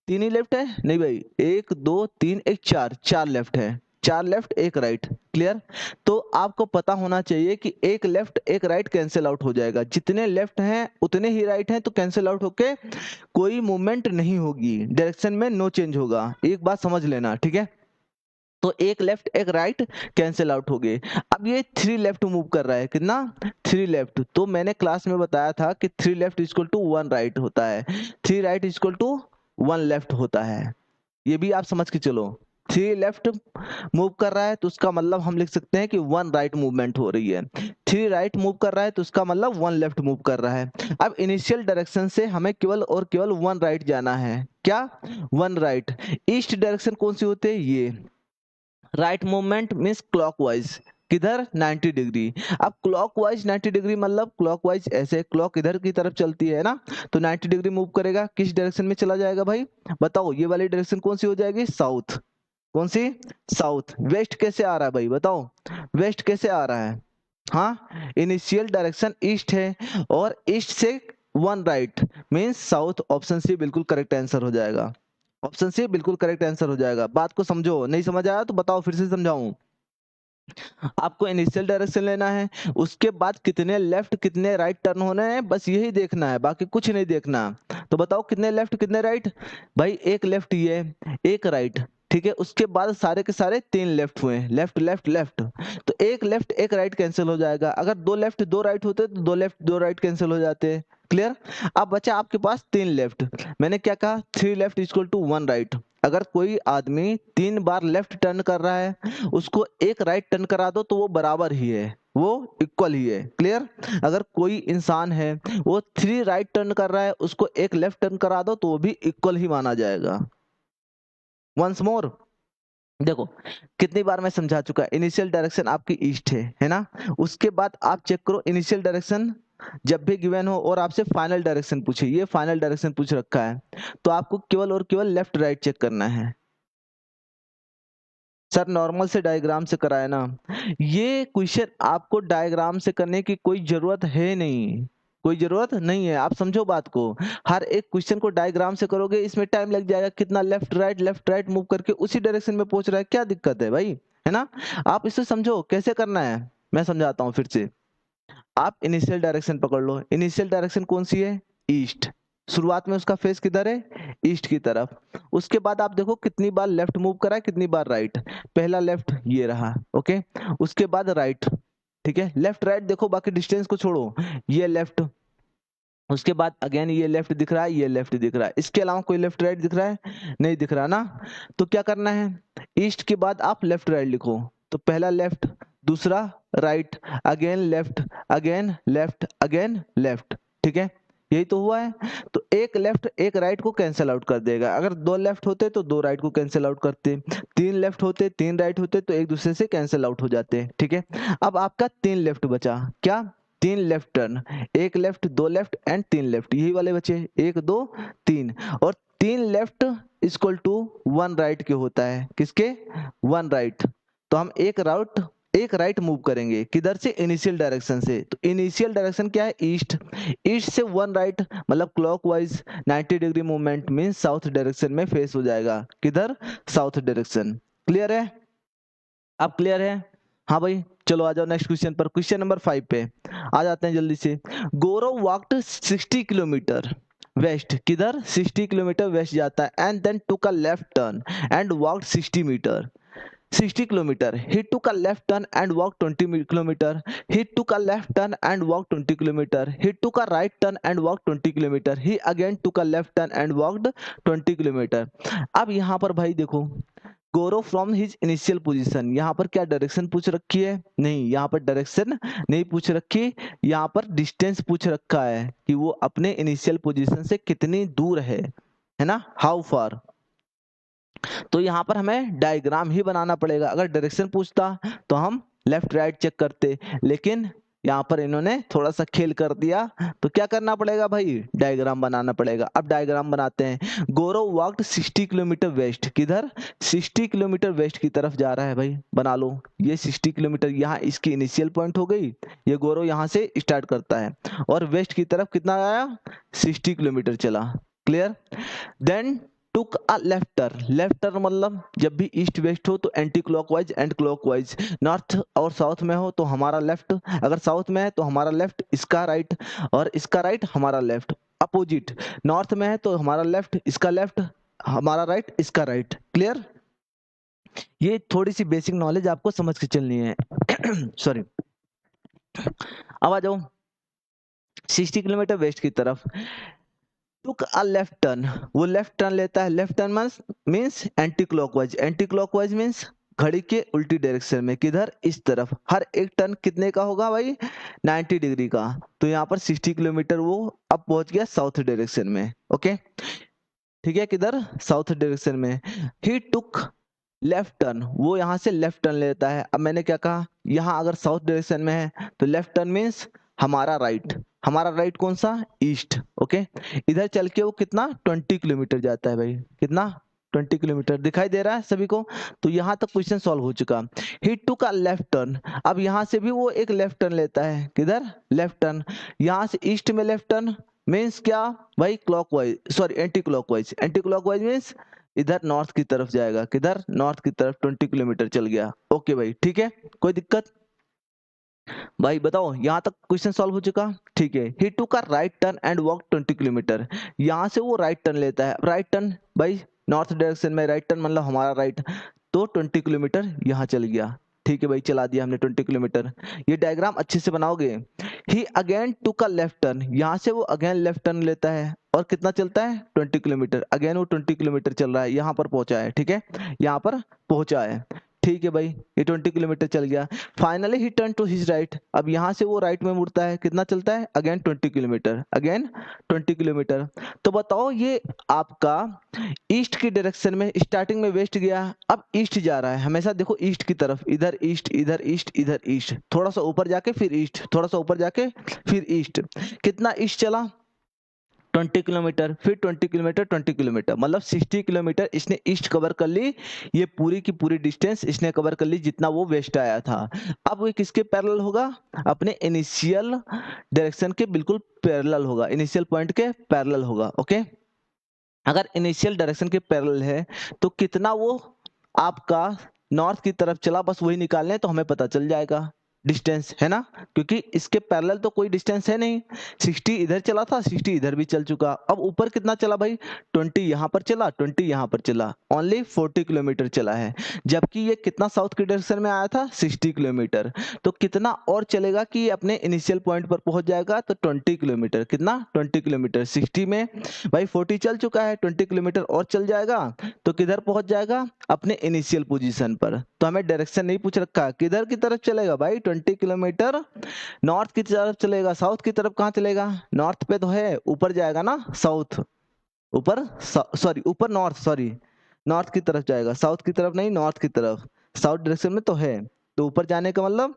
3 ही लेफ्ट है? नहीं भाई, 1 2 3 1 4, 4 लेफ्ट है। 4 लेफ्ट एक राइट, क्लियर। तो आपको पता होना चाहिए कि एक लेफ्ट एक राइट कैंसिल आउट हो जाएगा। जितने लेफ्ट हैं उतने ही राइट हैं, तो कैंसिल आउट होके कोई मूवमेंट नहीं होगी, डायरेक्शन में नो चेंज होगा। एक बात समझ लेना, ठीक है। तो एक लेफ्ट एक राइट कैंसिल आउट हो गए। अब ये 3 लेफ्ट मूव कर रहा है, कितना? 3 लेफ्ट। तो मैंने क्लास में बताया था कि 3 लेफ्ट इक्वल टू 1 राइट होता है, 3 राइट इक्वल टू 1 लेफ्ट होता है। ये भी आप समझ के चलो। 3 लेफ्ट मूव कर रहा है तो उसका मतलब हम लिख सकते हैं कि 1 राइट मूवमेंट हो रही है। 3 राइट मूव कर रहा है तो उसका मतलब 1 लेफ्ट मूव कर रहा है। अब इनिशियल डायरेक्शन से हमें केवल और केवल 1 राइट जाना है। क्या? 1 राइट। ईस्ट डायरेक्शन कौन सी होती है? ये राइट मूवमेंट मीन्स क्लॉकवाइज। किधर? 90 डिग्री। अब क्लॉकवाइज 90 डिग्री मतलब क्लॉकवाइज ऐसे, क्लॉक इधर की तरफ चलती है ना, तो 90 डिग्री मूव करेगा। किस डायरेक्शन में चला जाएगा भाई? बताओ, ये वाली डायरेक्शन कौन सी हो जाएगी? साउथ। कौन सी? साउथ। वेस्ट कैसे आ रहा है भाई बताओ? वेस्ट कैसे आ रहा है? हाँ, इनिशियल डायरेक्शन ईस्ट है, और ईस्ट से 1 right means south. Option C बिल्कुल करेक्ट आंसर हो जाएगा। ऑप्शन सी बिल्कुल करेक्ट आंसर हो जाएगा। बात को समझो, नहीं समझ आया तो बताओ, फिर से समझाऊं? आपको इनिशियल डायरेक्शन लेना है, उसके बाद कितने लेफ्ट कितने राइट टर्न होने हैं, बस यही देखना है, बाकी कुछ नहीं देखना। तो बताओ कितने लेफ्ट कितने राइट? भाई एक लेफ्ट ये, एक राइट, ठीक है। उसके बाद सारे के सारे 3 लेफ्ट हुए, लेफ्ट लेफ्ट लेफ्ट। तो एक लेफ्ट एक राइट कैंसिल हो जाएगा। अगर 2 लेफ्ट 2 राइट होते तो 2 लेफ्ट 2 राइट कैंसिल हो जाते। क्लियर? अब बचा आपके पास 3 लेफ्ट। मैंने क्या कहा? 3 लेफ्ट इक्वल टू 1 राइट। अगर कोई आदमी 3 बार लेफ्ट टर्न कर रहा है, उसको एक राइट टर्न करा दो तो वो बराबर ही है। वो इक्वल ही है। क्लियर? अगर कोई इंसान है वो 3 राइट टर्न कर रहा है, उसको एक लेफ्ट टर्न करा दो तो वो भी इक्वल ही माना जाएगा। वंस मोर, देखो कितनी बार मैं समझा चुका, इनिशियल डायरेक्शन आपकी ईस्ट है ना। उसके बाद आप चेक करो इनिशियल डायरेक्शन जब भी गिवन हो और आपसे फाइनल डायरेक्शन पूछे, ये फाइनल डायरेक्शन पूछ रखा है, तो आपको केवल और केवल लेफ्ट राइट चेक करना है। सर नॉर्मल से डायग्राम से कराया ना, ये क्वेश्चन आपको डायग्राम से करने की कोई जरूरत है नहीं, कोई जरूरत नहीं है। आप समझो बात को, हर एक क्वेश्चन को डायग्राम से करोगे इसमें टाइम लग जाएगा कितना, लेफ्ट राइट मूव करके उसी डायरेक्शन में पहुंच रहा है, क्या दिक्कत है भाई, है ना। आप इसे समझो कैसे करना है, मैं समझाता हूँ फिर से। आप इनिशियल डायरेक्शन पकड़ लो, इनिशियल डायरेक्शन कौन सी है, ईस्ट। शुरुआत में उसका फेस किधर है, ईस्ट की तरफ। उसके बाद आप देखो कितनी बार लेफ्ट मूव करा है, कितनी बार राइट। पहला लेफ्ट ये रहा, ओके। उसके बाद राइट, ठीक है, लेफ्ट राइट देखो, बाकी डिस्टेंस को छोड़ो, ये लेफ्ट। उसके बाद अगेन ये लेफ्ट दिख रहा है, ये लेफ्ट दिख रहा है, इसके अलावा कोई लेफ्ट राइट दिख रहा है, नहीं दिख रहा ना। तो क्या करना है, ईस्ट के बाद आप लेफ्ट राइट लिखो, तो पहला लेफ्ट, दूसरा right, again left, again left, again left, ठीक है। यही तो हुआ है। तो एक लेफ्ट एक राइट को कैंसिल आउट कर देगा, अगर 2 लेफ्ट होते तो 2 राइट को कैंसिल आउट करते, 3 लेफ्ट होते 3 राइट होते तो एक दूसरे से कैंसिल आउट हो जाते, ठीक है। अब आपका 3 लेफ्ट बचा, क्या, 3 लेफ्ट टर्न, एक लेफ्ट 2 लेफ्ट एंड 3 लेफ्ट, यही वाले बचे 1 2 3। और 3 लेफ्ट इक्वल टू 1 राइट के होता है, किसके, 1 राइट। तो हम एक राइट मूव करेंगे, किधर से, इनिशियल डायरेक्शन से। तो इनिशियल डायरेक्शन क्या है, ईस्ट। ईस्ट से 1 राइट मतलब clockwise 90 degree movement means south direction में फेस हो जाएगा, किधर, साउथ डायरेक्शन। क्लियर है? आप क्लियर है? हाँ भाई, चलो आ जाओ नेक्स्ट क्वेश्चन पर, क्वेश्चन नंबर 5 पे आ जाते हैं जल्दी से। गौरव वॉक्ड 60 किलोमीटर वेस्ट, किधर, 60 किलोमीटर वेस्ट जाता है, and then took a left turn and walked 60 metre, 60 kilometer. He took a left turn and walked 20 kilometer. He took a left turn and walked 20 kilometer. He took a right turn and walked 20 kilometer. He again took a left turn and walked 20 kilometer. अब यहाँ पर भाई देखो, गौरव from his initial position, यहाँ पर क्या direction पूछ रखी है, नहीं यहाँ पर डायरेक्शन नहीं पूछ रखी, यहाँ पर डिस्टेंस पूछ रखा है कि वो अपने इनिशियल पोजीशन से कितनी दूर है ना, हाउ फार। तो यहाँ पर हमें डायग्राम ही बनाना पड़ेगा, अगर डायरेक्शन पूछता तो हम लेफ्ट राइट चेक करते, लेकिन यहाँ पर इन्होंने थोड़ा सा खेल कर दिया, तो क्या करना पड़ेगा भाई, डायग्राम बनाना पड़ेगा। अब डायग्राम बनाते हैं। गौरव वॉक्ड 60 किलोमीटर वेस्ट, किधर, 60 किलोमीटर वेस्ट की तरफ जा रहा है भाई, बना लो। ये 60 किलोमीटर यहाँ इसकी इनिशियल पॉइंट हो गई, ये गौरव यहाँ से स्टार्ट करता है और वेस्ट की तरफ कितना आया, 60 किलोमीटर चला। Clear? Then took a left turn, left turn मतलब जब भी ईस्ट वेस्ट हो तो anti clockwise and clockwise, north और साउथ में हो तो हमारा लेफ्ट, अगर साउथ में है तो हमारा लेफ्ट, इसका राइट, और इसका राइट हमारा लेफ्ट, अपोजिट, नॉर्थ में है तो हमारा लेफ्ट, इसका लेफ्ट, हमारा राइट, इसका राइट। क्लियर? ये थोड़ी सी बेसिक नॉलेज आपको समझ के चलनी है। सॉरी। अब आ जाओ 60 किलोमीटर वेस्ट की तरफ, टुक अ लेफ्ट टर्न, वो लेफ्ट टर्न लेता है, left turn means anti clockwise, anti clockwise means घड़ी के उल्टी डायरेक्शन में, किधर, इस तरफ। हर एक टर्न कितने का होगा भाई, 90 डिग्री का। तो यहाँ पर 60 किलोमीटर वो अब पहुंच गया साउथ डायरेक्शन में, ओके, ठीक है, किधर, साउथ डायरेक्शन में। ही टुक लेफ्ट टर्न, वो यहाँ से लेफ्ट टर्न लेता है। अब मैंने क्या कहा, यहाँ अगर साउथ डायरेक्शन में है तो लेफ्ट टर्न मीन्स हमारा राइट, हमारा राइट कौन सा, ईस्ट, ओके। इधर चल के वो कितना, 20 किलोमीटर जाता है भाई, कितना, 20 किलोमीटर, दिखाई दे रहा है सभी को। तो यहाँ तक क्वेश्चन सॉल्व हो चुका। ही टुक अ लेफ्ट टर्न, अब यहाँ से भी वो एक लेफ्ट टर्न लेता है, किधर, लेफ्ट टर्न, यहाँ से ईस्ट में लेफ्ट टर्न मीन्स क्या भाई, clockwise, sorry anti clockwise, anti clockwise means इधर नॉर्थ की तरफ जाएगा, किधर, नॉर्थ की तरफ, 20 किलोमीटर चल गया। ओके भाई, ठीक है, कोई दिक्कत भाई, बताओ यहाँ तक क्वेश्चन सॉल्व हो चुका, ठीक है। He took a right turn and walk 20 kilometer, यहाँ से वो राइट टर्न लेता है, राइट टर्न भाई नॉर्थ डायरेक्शन में, राइट टर्न मतलब हमारा राइट, तो 20 किलोमीटर यहाँ चल गया, ठीक है भाई, चला दिया हमने 20 किलोमीटर। ये डायग्राम अच्छे से बनाओगे। He again took a left turn, यहाँ से वो अगेन लेफ्ट टर्न लेता है और कितना चलता है, 20 किलोमीटर, अगेन वो 20 किलोमीटर चल रहा है, यहाँ पर पहुंचा है, ठीक है, यहाँ पर पहुंचा है, ठीक है भाई, ये 20 किलोमीटर चल गया। Finally he turn to his right, अब यहाँ से वो राइट में मुड़ता है, कितना चलता है, अगेन 20 किलोमीटर, अगेन 20 किलोमीटर। तो बताओ ये आपका ईस्ट की डायरेक्शन में, स्टार्टिंग में वेस्ट गया, अब ईस्ट जा रहा है, हमेशा देखो ईस्ट की तरफ, इधर ईस्ट, इधर ईस्ट, इधर ईस्ट, थोड़ा सा ऊपर जाके फिर ईस्ट, थोड़ा सा ऊपर जाके फिर ईस्ट। कितना ईस्ट चला, 20 किलोमीटर, फिर 20 किलोमीटर, 20 किलोमीटर, मतलब 60 किलोमीटर इसने ईस्ट कवर कर ली। ये पूरी की पूरी डिस्टेंस इसने कवर कर ली जितना वो वेस्ट आया था। अब वो किसके पैरेलल होगा, अपने इनिशियल डायरेक्शन के बिल्कुल पैरेलल होगा, इनिशियल पॉइंट के पैरेलल होगा। ओके, अगर इनिशियल डायरेक्शन के पैरेलल है तो कितना वो आपका नॉर्थ की तरफ चला, बस वही निकालने हैं तो हमें पता चल जाएगा डिस्टेंस, है ना, क्योंकि इसके पैरेलल तो कोई डिस्टेंस है नहीं। 60 इधर चला था, 60 इधर भी चल चुका। अब ऊपर कितना चला भाई, 20 यहाँ पर चला, 20 यहाँ पर चला, ओनली 40 किलोमीटर चला है। जबकि ये कितना साउथ की डायरेक्शन में आया था, 60 किलोमीटर। तो कितना और चलेगा कि ये अपने इनिशियल पॉइंट पर पहुंच जाएगा, तो 20 किलोमीटर, कितना, 20 किलोमीटर। 60 में भाई 40 चल चुका है, 20 किलोमीटर और चल जाएगा तो किधर पहुंच जाएगा, अपने इनिशियल पोजीशन पर। तो हमें डायरेक्शन नहीं पूछ रखा, किधर की तरफ चलेगा भाई, 20 किलोमीटर नॉर्थ की तरफ चलेगा। साउथ की तरफ कहाँ चलेगा, नॉर्थ पे तो है, ऊपर जाएगा ना साउथ, ऊपर, सॉरी ऊपर नॉर्थ, सॉरी नॉर्थ की तरफ जाएगा, साउथ की तरफ नहीं, नॉर्थ की तरफ। साउथ डायरेक्शन में तो है, तो ऊपर जाने का मतलब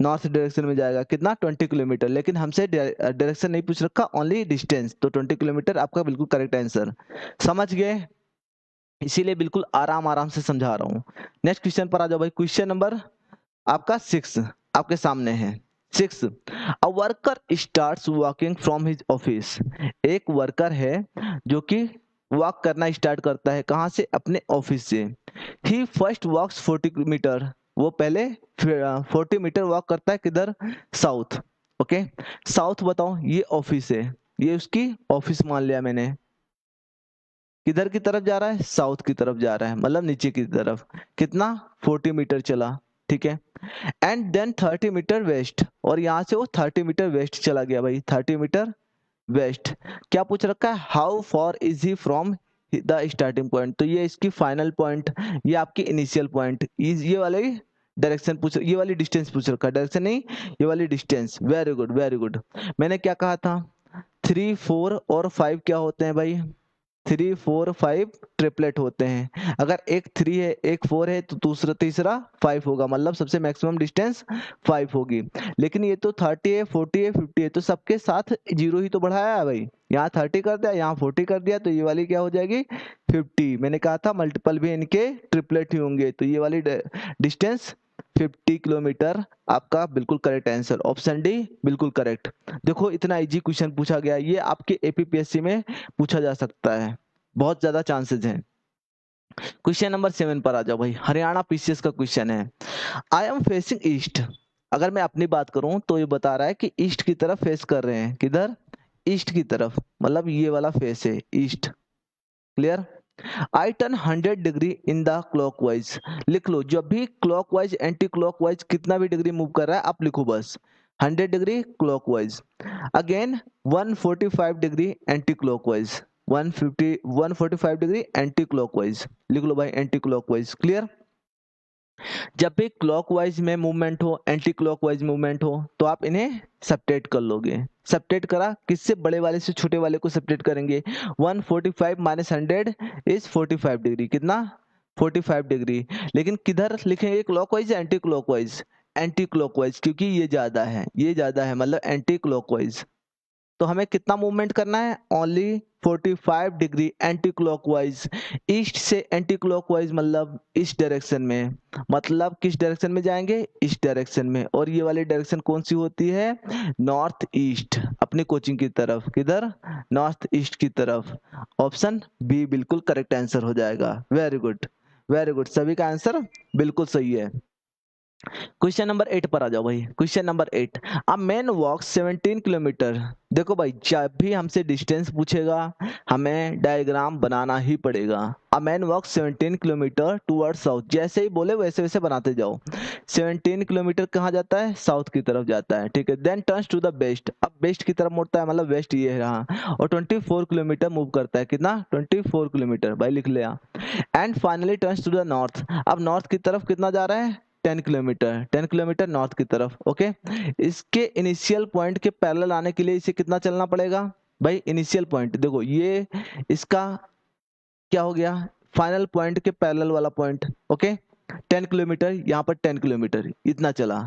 नॉर्थ डायरेक्शन में जाएगा, कितना, 20 किलोमीटर। लेकिन हमसे डायरेक्शन नहीं पूछ रखा, ओनली डिस्टेंस, तो 20 किलोमीटर आपका बिल्कुल करेक्ट आंसर। समझ गए, इसीलिए बिल्कुल आराम आराम से समझा रहा हूँ। नेक्स्ट क्वेश्चन पर आ जाओ भाई, क्वेश्चन नंबर आपका 6 आपके सामने है। 6, a worker starts walking from his office. एक वर्कर है जो कि वॉक करना स्टार्ट करता है, कहाँ से, अपने ऑफिस से। ही फर्स्ट वॉक्स 40 मीटर, वो पहले 40 मीटर वॉक करता है, किधर, साउथ। ओके, साउथ बताओ, ये ऑफिस है, ये उसकी ऑफिस मान लिया मैंने। किधर की तरफ जा रहा है, साउथ की तरफ जा रहा है, मतलब नीचे की तरफ। कितना, 40 मीटर चला, ठीक है। एंड देन 30 मीटर वेस्ट, और यहाँ से वो 30 मीटर वेस्ट चला गया भाई, 30 मीटर वेस्ट। क्या पूछ रखा है, how for is he from the starting point. तो ये इसकी फाइनल पॉइंट, ये आपकी इनिशियल पॉइंट, ये वाले डायरेक्शन पूछ, ये वाली डिस्टेंस पूछ रखा है, डायरेक्शन नहीं, ये वाली distance. Very good, very good. मैंने क्या कहा था, 3, 4 और 5 क्या होते हैं भाई, 3, 4, 5 ट्रिपलेट होते हैं। अगर एक 3 है, एक 4 है, तो दूसरा तीसरा 5 होगा, मतलब सबसे मैक्सिमम डिस्टेंस 5 होगी। लेकिन ये तो 30 है, 40 है, 50 है, तो सबके साथ जीरो ही तो बढ़ाया है भाई। यहाँ 30 कर दिया, यहाँ 40 कर दिया, तो ये वाली क्या हो जाएगी, 50। मैंने कहा था मल्टीपल भी इनके ट्रिपलेट ही होंगे, तो ये वाली डिस्टेंस 50 किलोमीटर आपका बिल्कुल करेक्ट आंसर, ऑप्शन डी बिल्कुल करेक्ट। देखो इतना इजी क्वेश्चन पूछा गया, ये आपके एपीपीएससी में पूछा जा सकता है, बहुत ज्यादा चांसेस हैं। क्वेश्चन नंबर 7 पर आ जाओ भाई, हरियाणा पीसीएस का क्वेश्चन है। आई एम फेसिंग ईस्ट, अगर मैं अपनी बात करूं तो ये बता रहा है कि ईस्ट की तरफ फेस कर रहे हैं, किधर, ईस्ट की तरफ, मतलब ये वाला फेस है east. Clear, I turn 100 degree in the clockwise. लिख लो, जब भी क्लॉकवाइज एंटी क्लॉकवाइज कितना भी डिग्री मूव कर रहा है आप लिखो बस, 100 degree clockwise. Again 145 degree anti clockwise, 145 degree anti clockwise, लिख लो भाई एंटी क्लॉकवाइज। क्लियर, जब भी क्लॉकवाइज में मूवमेंट हो, एंटी क्लॉकवाइज मूवमेंट हो, तो आप इन्हें सब्ट्रैक्ट कर लोगे। सब्ट्रैक्ट करा, किससे, बड़े वाले से छोटे वाले को सब्ट्रैक्ट करेंगे। 145 माइनस 100 इज 45 डिग्री, कितना, 45 डिग्री। लेकिन किधर लिखेंगे, क्लॉकवाइज या एंटी क्लॉकवाइज, एंटी क्लॉकवाइज, क्योंकि ये ज्यादा है, ये ज्यादा है, मतलब एंटी क्लॉकवाइज। तो हमें कितना मूवमेंट करना है, only 45 degree anti clockwise. East से एंटी क्लॉकवाइज मतलब इस डायरेक्शन में, मतलब किस डायरेक्शन में जाएंगे, इस डायरेक्शन में। और ये वाली डायरेक्शन कौन सी होती है, नॉर्थ ईस्ट, अपनी कोचिंग की तरफ, किधर, नॉर्थ ईस्ट की तरफ। ऑप्शन बी बिल्कुल करेक्ट आंसर हो जाएगा। वेरी गुड, वेरी गुड, सभी का आंसर बिल्कुल सही है। क्वेश्चन नंबर 8 पर आ जाओ भाई। Question number 8, a man walk 17 kilometre. देखो भाई, जब भी हमसे डिस्टेंस पूछेगा हमें डायग्राम बनाना ही पड़ेगा। A man walk 17 kilometre toward south, जैसे ही बोले वैसे वैसे बनाते जाओ। 17 किलोमीटर कहाँ जाता है? साउथ की तरफ जाता है, ठीक है। Then turns to the west, अब वेस्ट की तरफ मुड़ता है, मतलब वेस्ट ये रहा। और 24 किलोमीटर मूव करता है, कितना? 24 किलोमीटर, भाई लिख लिया। And finally turns to the north, अब नॉर्थ की तरफ कितना जा रहा है? 10 किलोमीटर, 10 किलोमीटर नॉर्थ की तरफ, ओके। इसके इनिशियल पॉइंट के पैरेलल आने के लिए इसे कितना चलना पड़ेगा? भाई इनिशियल पॉइंट देखो, ये इसका क्या हो गया? फाइनल पॉइंट के पैरेलल वाला पॉइंट, ओके। 10 किलोमीटर, यहाँ पर 10 किलोमीटर इतना चला।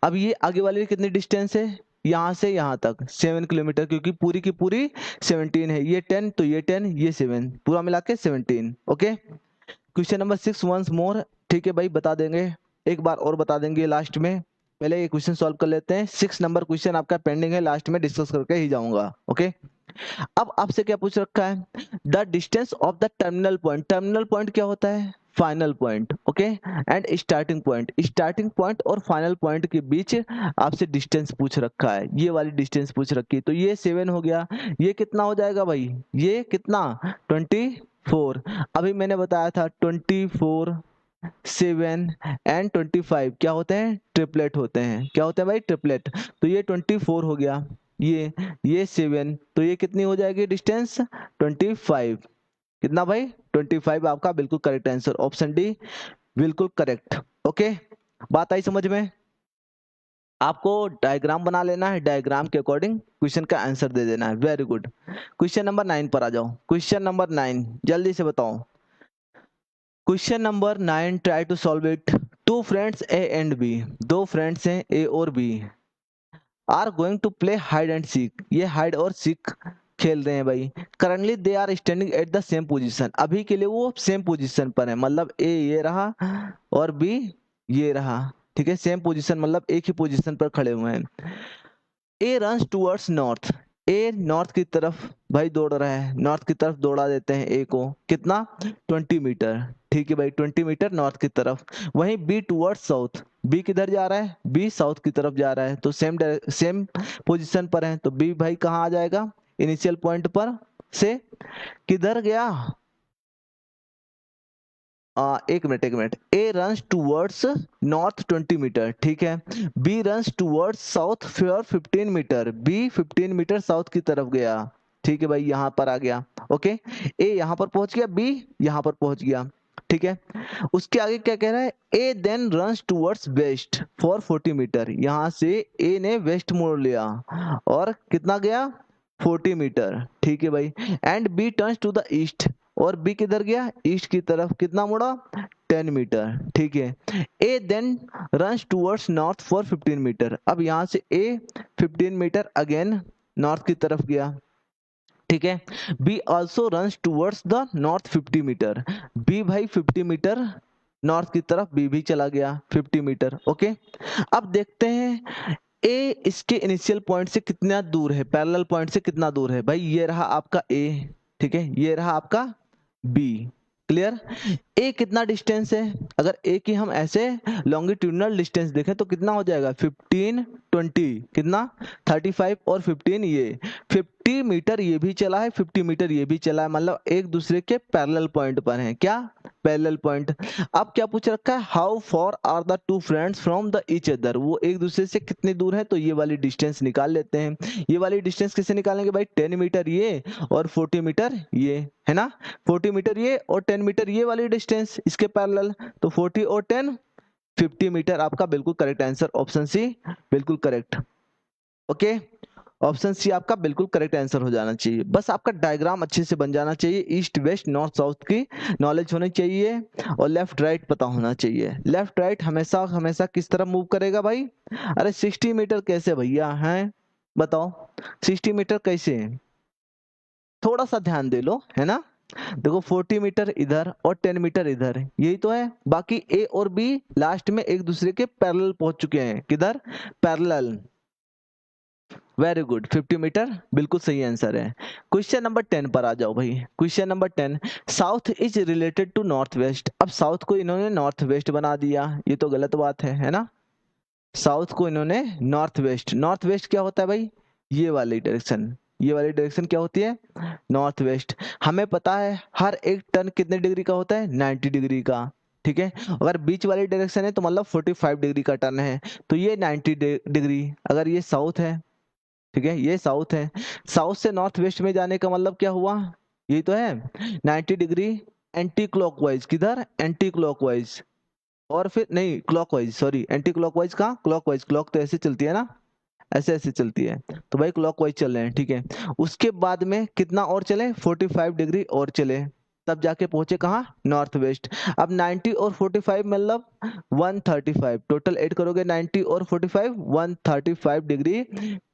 अब ये आगे वाली कितनी डिस्टेंस है? यहाँ से यहाँ तक 7 किलोमीटर, क्योंकि पूरी की पूरी 17 है। ये 10 तो ये 10 ये 7, पूरा मिला के 17, okay. Question number 6 once more, ठीक है भाई, बता देंगे एक बार और, बता देंगे लास्ट में। पहले ये क्वेश्चन सॉल्व कर लेते हैं। 6 नंबर क्वेश्चन आपका पेंडिंग है, लास्ट में डिस्कस करके ही जाऊंगा, ओके। अब आपसे क्या पूछ रखा है? The distance of the terminal point, terminal point क्या होता है? Final point, okay. And starting point, starting point और फाइनल पॉइंट के बीच आपसे डिस्टेंस पूछ रखा है, ये वाली डिस्टेंस पूछ रखी है। तो ये 7 हो गया, ये कितना हो जाएगा भाई? ये कितना? 24। अभी मैंने बताया था 24, 7 एंड 25 क्या होते हैं? ट्रिपलेट होते हैं। क्या होते हैं भाई? ट्रिपलेट। तो ये 24 हो गया, ये 7, तो ये कितनी हो जाएगी डिस्टेंस? 25। कितना भाई? 25 आपका बिल्कुल करेक्ट आंसर, ऑप्शन डी बिल्कुल करेक्ट, ओके। बात आई समझ में? आपको डायग्राम बना लेना है, डायग्राम के अकॉर्डिंग क्वेश्चन का आंसर दे देना है। Very good. क्वेश्चन नंबर 9 पर आ जाओ। क्वेश्चन नंबर 9 जल्दी से बताओ। Question number 9, try to solve it. Two friends A and B, दो फ्रेंड्स हैं ए और B, are going to play hide and seek, ये हाइड और सीक खेल रहे हैं भाई। Currently they are standing at the same position, अभी के लिए वो सेम पोजीशन पर है, मतलब ए ये रहा और बी ये रहा, ठीक है। सेम पोजीशन मतलब एक ही पोजीशन पर खड़े हुए हैं। ए रन्स टूवर्ड्स नॉर्थ, ए नॉर्थ की तरफ भाई दौड़ रहा है, नॉर्थ की तरफ दौड़ा देते हैं ए को, कितना? 20 मीटर, ठीक है भाई, 20 मीटर नॉर्थ की तरफ। वहीं बी टूवर्ड्स साउथ, बी किधर जा रहा है? बी साउथ की तरफ जा रहा है, तो सेम पोजीशन पर है, तो बी भाई कहाँ आ जाएगा? इनिशियल पॉइंट पर से किधर गया? एक minute, A runs towards north 20 metre, ठीक है। B runs towards south for 15 metre, B 15 metre south की तरफ गया, ठीक है भाई, यहाँ पर आ गया, ओके। ए यहाँ पर पहुंच गया, बी यहाँ पर पहुंच गया, ठीक है। उसके आगे क्या कह रहा है? A then runs towards west for 40 meter, यहाँ से ए ने वेस्ट मोड़ लिया और कितना गया? 40 मीटर, ठीक है भाई। And B turns to the east, और बी किधर गया? ईस्ट की तरफ, कितना मुड़ा? 10 मीटर, ठीक है। A then runs towards north for 15 meter, अब यहाँ से ए 15 मीटर अगेन नॉर्थ की तरफ गया, ठीक है। B also runs towards the north 50 metre, B भाई 50 मीटर नॉर्थ की तरफ बी भी चला गया 50 मीटर, ओके। अब देखते हैं ए इसके इनिशियल पॉइंट से कितना दूर है, पैरेलल पॉइंट से कितना दूर है भाई। ये रहा आपका ए, ठीक है, ये रहा आपका बी, क्लियर। ए कितना डिस्टेंस है? अगर ए की हम ऐसे लॉन्गिट्यूडनल डिस्टेंस देखें तो कितना हो जाएगा? 15 20, कितना? 35 और 15, ये 50 मीटर ये भी चला है, 50 मीटर ये भी चला है, मतलब एक दूसरे के पैरेलल पॉइंट पर हैं। क्या? Parallel point. अब क्या पूछ रखा है? How far are the two friends from the each other, वो एक दूसरे से कितनी दूर है, तो ये वाली डिस्टेंस निकाल लेते हैं। ये वाली डिस्टेंस कैसे निकालेंगे भाई? 10 मीटर ये और 40 मीटर ये, है ना। 40 मीटर ये और 10 मीटर ये वाली डिस्टेंस इसके पैरेलल, तो 40 और 10 50 मीटर आपका बिल्कुल करेक्ट आंसर, ऑप्शन सी बिल्कुल करेक्ट, ओके। ऑप्शन सी आपका बिल्कुल करेक्ट आंसर हो जाना चाहिए। बस आपका डायग्राम अच्छे से बन जाना चाहिए, ईस्ट वेस्ट नॉर्थ साउथ की नॉलेज होनी चाहिए और लेफ्ट राइट पता होना चाहिए। लेफ्ट राइट हमेशा हमेशा किस तरफ मूव करेगा भाई? अरे 60 मीटर कैसे भैया हैं, बताओ 60 मीटर कैसे? थोड़ा सा ध्यान दे लो, है ना। देखो 40 मीटर इधर और 10 मीटर इधर, यही तो है। बाकी ए और बी लास्ट में एक दूसरे के पैरेलल पहुंच चुके हैं, किधर? पैरेलल। वेरी गुड, 50 मीटर बिल्कुल सही आंसर है। क्वेश्चन नंबर 10 पर आ जाओ भाई। Question number 10, south is related to north west, अब साउथ को इन्होंने नॉर्थ वेस्ट बना दिया, ये तो गलत बात है ना। साउथ को इन्होंने नॉर्थ वेस्ट। नॉर्थ वेस्ट क्या होता है भाई? ये वाली डायरेक्शन, ये वाली डायरेक्शन क्या होती है? North west. हमें पता है हर एक टर्न कितने डिग्री का होता है? 90 डिग्री का, ठीक है। अगर बीच वाली डायरेक्शन है तो मतलब 45 डिग्री का टर्न है, तो ये 90 डिग्री। अगर ये साउथ है, ठीक है, ये साउथ है, साउथ से नॉर्थ वेस्ट में जाने का मतलब क्या हुआ? यही तो है 90 डिग्री एंटी क्लॉकवाइज। किधर? Anti clockwise. और फिर नहीं, क्लॉकवाइज, सॉरी, एंटी क्लॉकवाइज का क्लॉकवाइज, क्लॉक तो ऐसे चलती है ना, ऐसे ऐसे चलती है, तो भाई क्लॉकवाइज चल रहे हैं, ठीक है। उसके बाद में कितना और चले? 45 डिग्री और चले, तब जाके पहुंचे कहाँ? North west. अब 90 और 45 मतलब 135, टोटल ऐड करोगे 90 और 45, 135 डिग्री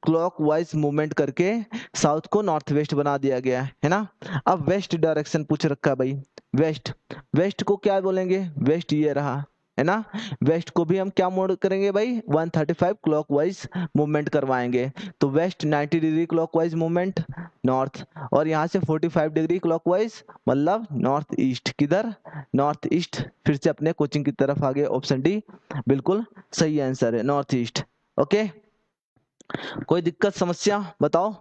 क्लॉकवाइज मूवमेंट करके साउथ को नॉर्थ वेस्ट बना दिया गया है ना। अब वेस्ट डायरेक्शन पूछ रखा है भाई, वेस्ट। वेस्ट को क्या बोलेंगे? वेस्ट ये रहा, है ना। वेस्ट को भी हम क्या मोड करेंगे भाई? 135 क्लॉकवाइज मूवमेंट करवाएंगे। तो west 90 degree clockwise movement north, और यहाँ से 45 डिग्री क्लॉकवाइज मतलब नॉर्थ ईस्ट। किधर? North east. फिर से अपने कोचिंग की तरफ आ गए, ऑप्शन डी बिल्कुल सही आंसर है, नॉर्थ ईस्ट। ओके, कोई दिक्कत समस्या बताओ?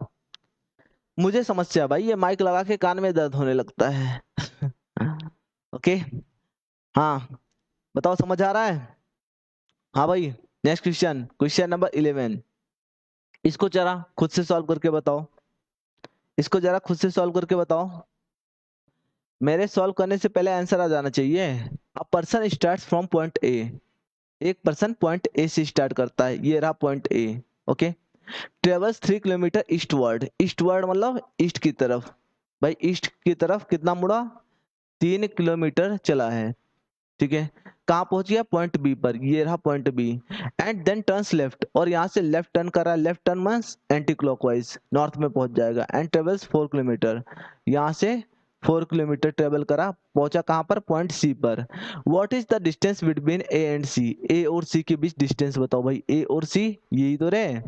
मुझे समस्या भाई, ये माइक लगा के कान में दर्द होने लगता है। ओके, हाँ बताओ, समझ आ रहा है? हाँ भाई, नेक्स्ट क्वेश्चन, क्वेश्चन नंबर 11। इसको जरा खुद से सॉल्व करके बताओ, इसको जरा खुद से सॉल्व करके बताओ। मेरे सॉल्व करने से पहले आंसर आ जाना चाहिए। A person starts from point A, एक पर्सन पॉइंट ए से स्टार्ट करता है, ये रहा point A, okay. Travels 3 kilometre eastward, eastward मतलब ईस्ट की तरफ। भाई ईस्ट की तरफ कितना मुड़ा? 3 किलोमीटर चला है, ठीक है। कहाँ पहुंच गया? पॉइंट बी पर, ये रहा point B. And then turns left, और यहाँ से लेफ्ट टर्न कर रहा है, left turn means anti clockwise, north में पहुंच जाएगा। एंड ट्रेवल्स 4 किलोमीटर, यहाँ से 4 किलोमीटर ट्रेवल करा, पहुंचा कहाँ पर? पॉइंट सी पर। What is the distance between A and C, A और सी के बीच डिस्टेंस बताओ भाई। ए और सी यही तो रहे,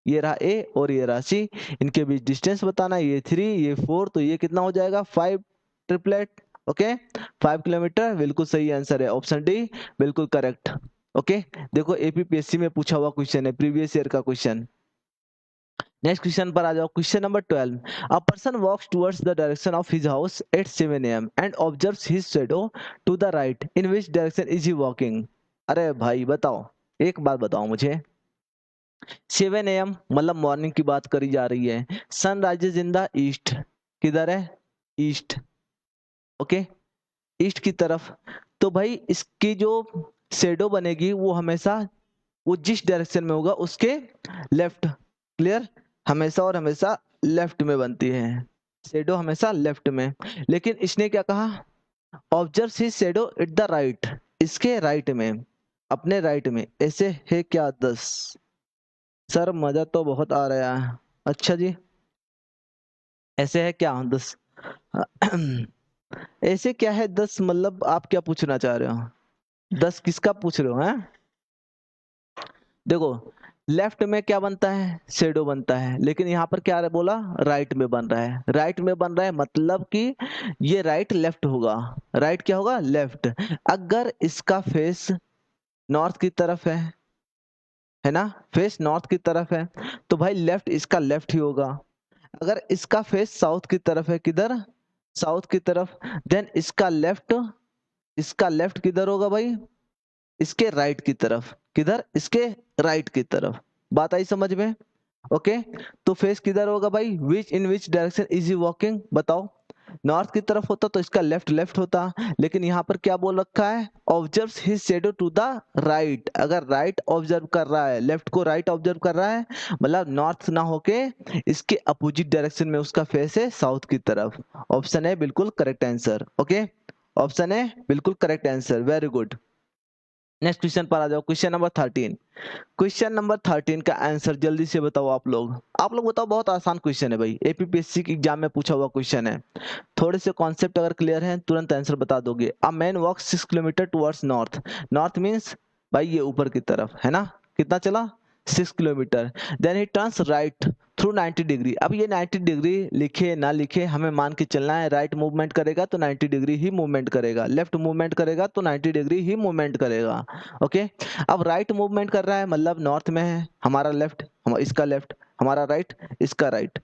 ये रहा ए और ये रहा सी, इनके बीच डिस्टेंस बताना। ये 3, ये 4, तो ये कितना हो जाएगा? 5 ट्रिपलेट, ओके। 5 किलोमीटर, बिल्कुल सही आंसर है, ऑप्शन डी बिल्कुल करेक्ट। ओके, देखो एपीपीएससी में पूछा हुआ क्वेश्चन है, प्रीवियस ईयर का क्वेश्चन। नेक्स्ट क्वेश्चन पर आ जाओ, question number 12। A person walks towards the direction of his house at 7 AM and observes his shadow to the right, in which direction is he walking? अरे भाई बताओ, एक बात बताओ मुझे। 7 AM मतलब मॉर्निंग की बात करी जा रही है। Sun rises in the east, किधर है? ईस्ट, ओके, ईस्ट की तरफ। तो भाई इसकी जो शेडो बनेगी वो हमेशा, वो जिस डायरेक्शन में होगा उसके लेफ्ट, क्लियर, हमेशा और हमेशा लेफ्ट में बनती है, शेडो हमेशा लेफ्ट में। लेकिन इसने क्या कहा? Observe his shadow at the right, इसके राइट में, अपने राइट में। ऐसे है क्या 10? सर मजा तो बहुत आ रहा है। अच्छा जी, ऐसे है क्या 10? ऐसे क्या है 10 मतलब आप क्या पूछना चाह रहे हो? 10 किसका पूछ रहे हो? हैं, देखो लेफ्ट में क्या बनता है? शेडो बनता है, लेकिन यहाँ पर क्या बोला? राइट में बन रहा है, राइट में बन रहा है मतलब कि ये राइट लेफ्ट होगा। राइट क्या होगा? लेफ्ट। अगर इसका फेस नॉर्थ की तरफ है ना, फेस नॉर्थ की तरफ है, तो भाई लेफ्ट इसका लेफ्ट ही होगा। अगर इसका फेस साउथ की तरफ है, किधर? साउथ की तरफ, देन इसका लेफ्ट, इसका लेफ्ट किधर होगा भाई? इसके राइट की तरफ। किधर? इसके राइट की तरफ। बात आई समझ में? ओके, तो फेस किधर होगा भाई? Which in which direction is he walking, बताओ। नॉर्थ की तरफ होता तो इसका लेफ्ट लेफ्ट होता, लेकिन यहाँ पर क्या बोल रखा है? Observe his shadow to the right. अगर राइट ऑब्जर्व कर रहा है, लेफ्ट को राइट ऑब्जर्व कर रहा है, मतलब नॉर्थ ना होके इसके अपोजिट डायरेक्शन में उसका फेस है, साउथ की तरफ। ऑप्शन है बिल्कुल करेक्ट आंसर। ओके, ऑप्शन है बिल्कुल correct answer, very good. Next question पर आ जाओ, क्वेश्चन नंबर 13। क्वेश्चन नंबर 13 का आंसर जल्दी से बताओ आप लोग। आप लोग बताओ, बहुत आसान क्वेश्चन है भाई, एपीपीएससी के एग्जाम में पूछा हुआ क्वेश्चन है। थोड़े से कॉन्सेप्ट अगर क्लियर है तुरंत आंसर बता दोगे। A man walks 6 kilometre towards north, north means भाई ये ऊपर की तरफ है ना, कितना चला? 6 kilometre. Then he turns right, through 90 degree. अब ये 90 डिग्री लिखे ना लिखे हमें मान के चलना है, राइट मूवमेंट करेगा तो 90 डिग्री ही मूवमेंट करेगा, लेफ्ट मूवमेंट करेगा तो 90 डिग्री ही मूवमेंट करेगा। ओके, अब राइट मूवमेंट कर रहा है मतलब नॉर्थ में है हमारा लेफ्ट, इसका लेफ्ट, हमारा राइट, इसका राइट।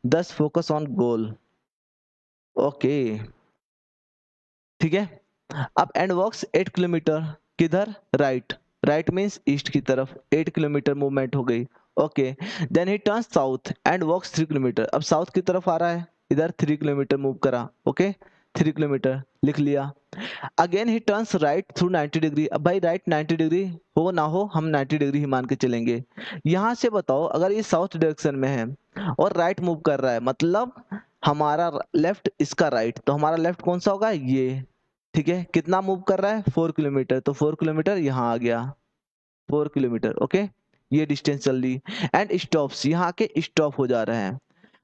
दस फोकस ऑन गोल। ओके, ठीक है। अब एंड वॉक्स 8 किलोमीटर, किधर, राइट, राइट मीन्स ईस्ट की तरफ, 8 किलोमीटर मूवमेंट हो गई। Okay, then he turn south and walks 3 kilometre, अब साउथ की तरफ आ रहा है, इधर 3 किलोमीटर मूव करा। ओके, 3 किलोमीटर लिख लिया। Again he turns right through 90 degree, अब भाई राइट 90 डिग्री हो ना हो हम 90 डिग्री ही मान के चलेंगे। यहां से बताओ अगर ये साउथ डायरेक्शन में है और राइट मूव कर रहा है मतलब हमारा लेफ्ट इसका राइट, तो हमारा लेफ्ट कौन सा होगा, ये। ठीक है, कितना मूव कर रहा है, 4 किलोमीटर, तो 4 किलोमीटर यहाँ आ गया, 4 किलोमीटर। ओके, ये डिस्टेंस चल ली एंड स्टॉप्स, यहाँ के स्टॉप हो जा रहे हैं।